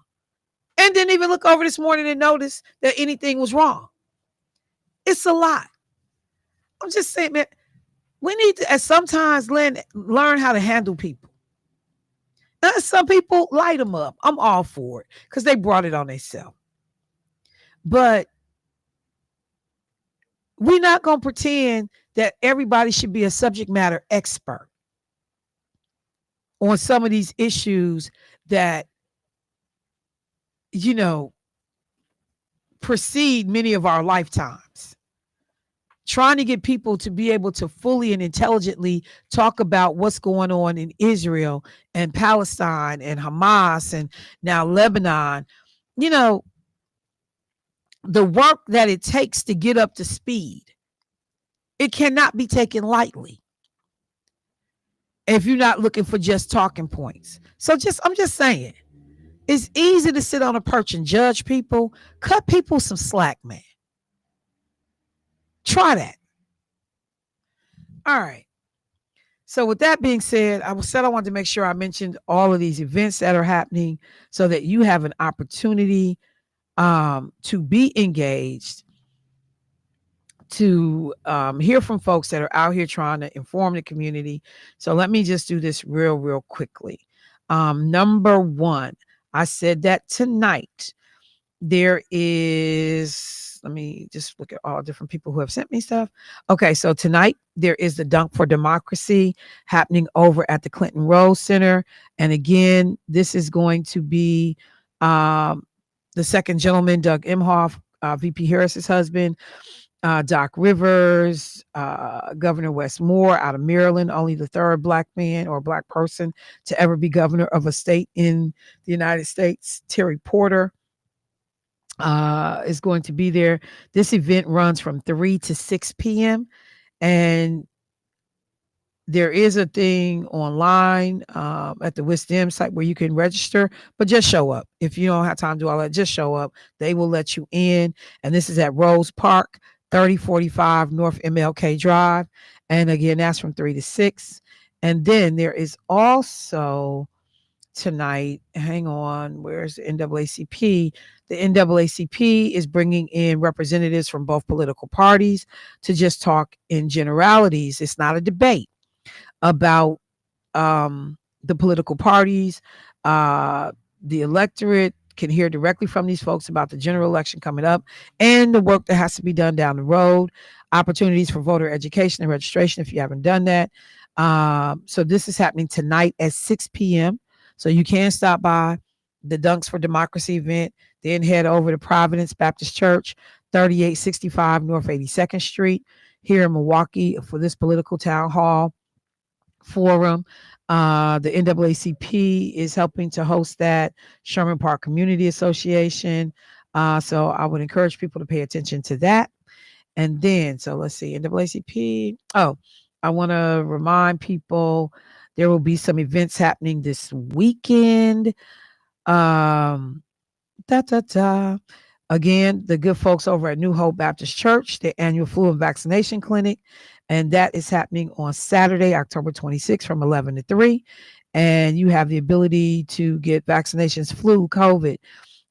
S1: And didn't even look over this morning and notice that anything was wrong. It's a lot. I'm just saying, man, we need to sometimes learn how to handle people. Some people light them up. I'm all for it because they brought it on themselves. But we're not going to pretend that everybody should be a subject matter expert on some of these issues that, precede many of our lifetimes. Trying to get people to be able to fully and intelligently talk about what's going on in Israel and Palestine and Hamas and now Lebanon, the work that it takes to get up to speed, it cannot be taken lightly. if you're not looking for just talking points. So I'm just saying, it's easy to sit on a perch and judge people. Cut people some slack, man. Try that. All right. So with that being said, I wanted to make sure I mentioned all of these events that are happening so that you have an opportunity to be engaged, to hear from folks that are out here trying to inform the community. So let me just do this real quickly. Number one, I said that tonight there is, let me just look at all different people who have sent me stuff. Okay, so tonight there is the Dunk for Democracy happening over at the Clinton Rose Center. And again, this is going to be the second gentleman, Doug Emhoff, VP Harris's husband, Doc Rivers, Governor Wes Moore out of Maryland, only the third Black man or Black person to ever be governor of a state in the United States. Terry Porter is going to be there. This event runs from 3 to 6 p.m. And there is a thing online at the Wisdom site where you can register, but just show up. If you don't have time to do all that, just show up. They will let you in. And this is at Rose Park, 3045 North MLK Drive. And again, that's from 3 to 6. And then there is also tonight, hang on, where's the NAACP? The NAACP is bringing in representatives from both political parties to just talk in generalities. It's not a debate about the political parties. The electorate can hear directly from these folks about the general election coming up and the work that has to be done down the road, opportunities for voter education and registration if you haven't done that. So this is happening tonight at 6 p.m. So you can stop by the Dunks for Democracy event, then head over to Providence Baptist Church, 3865 North 82nd Street here in Milwaukee for this political town hall forum. The NAACP is helping to host that, Sherman Park Community Association. So I would encourage people to pay attention to that. And then, so let's see, NAACP. Oh, I want to remind people there will be some events happening this weekend. Again, the good folks over at New Hope Baptist Church, the annual flu and vaccination clinic. And that is happening on Saturday, October 26th from 11 to 3. And you have the ability to get vaccinations, flu, COVID,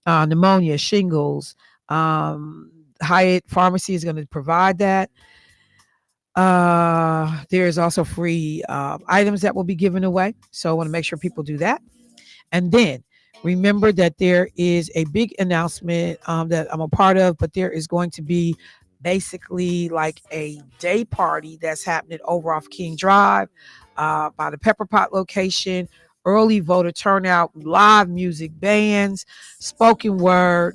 S1: pneumonia, shingles. Hyatt Pharmacy is going to provide that. There is also free items that will be given away. So I want to make sure people do that. And then remember that there is a big announcement that I'm a part of, but there is going to be basically like a day party that's happening over off King Drive by the Pepper Pot location. Early voter turnout, live music, bands, spoken word,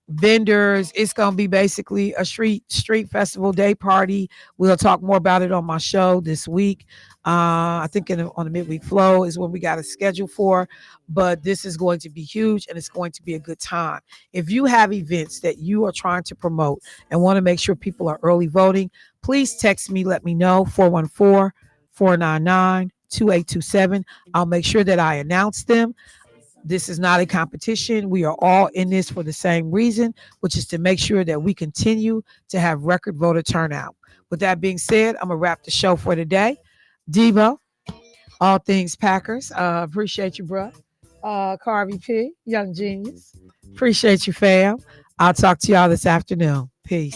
S1: vendors. It's going to be basically a street festival day party. We'll talk more about it on my show this week. I think on the midweek flow is when we got a schedule for, but this is going to be huge and it's going to be a good time. If you have events that you are trying to promote and want to make sure people are early voting, please text me, let me know, 414-499-2827. I'll make sure that I announce them. This is not a competition. We are all in this for the same reason, which is to make sure that we continue to have record voter turnout. With that being said, I'm going to wrap the show for today. Devo, all things Packers. Appreciate you, bro. Carvey P, Young Genius. Appreciate you, fam. I'll talk to y'all this afternoon. Peace.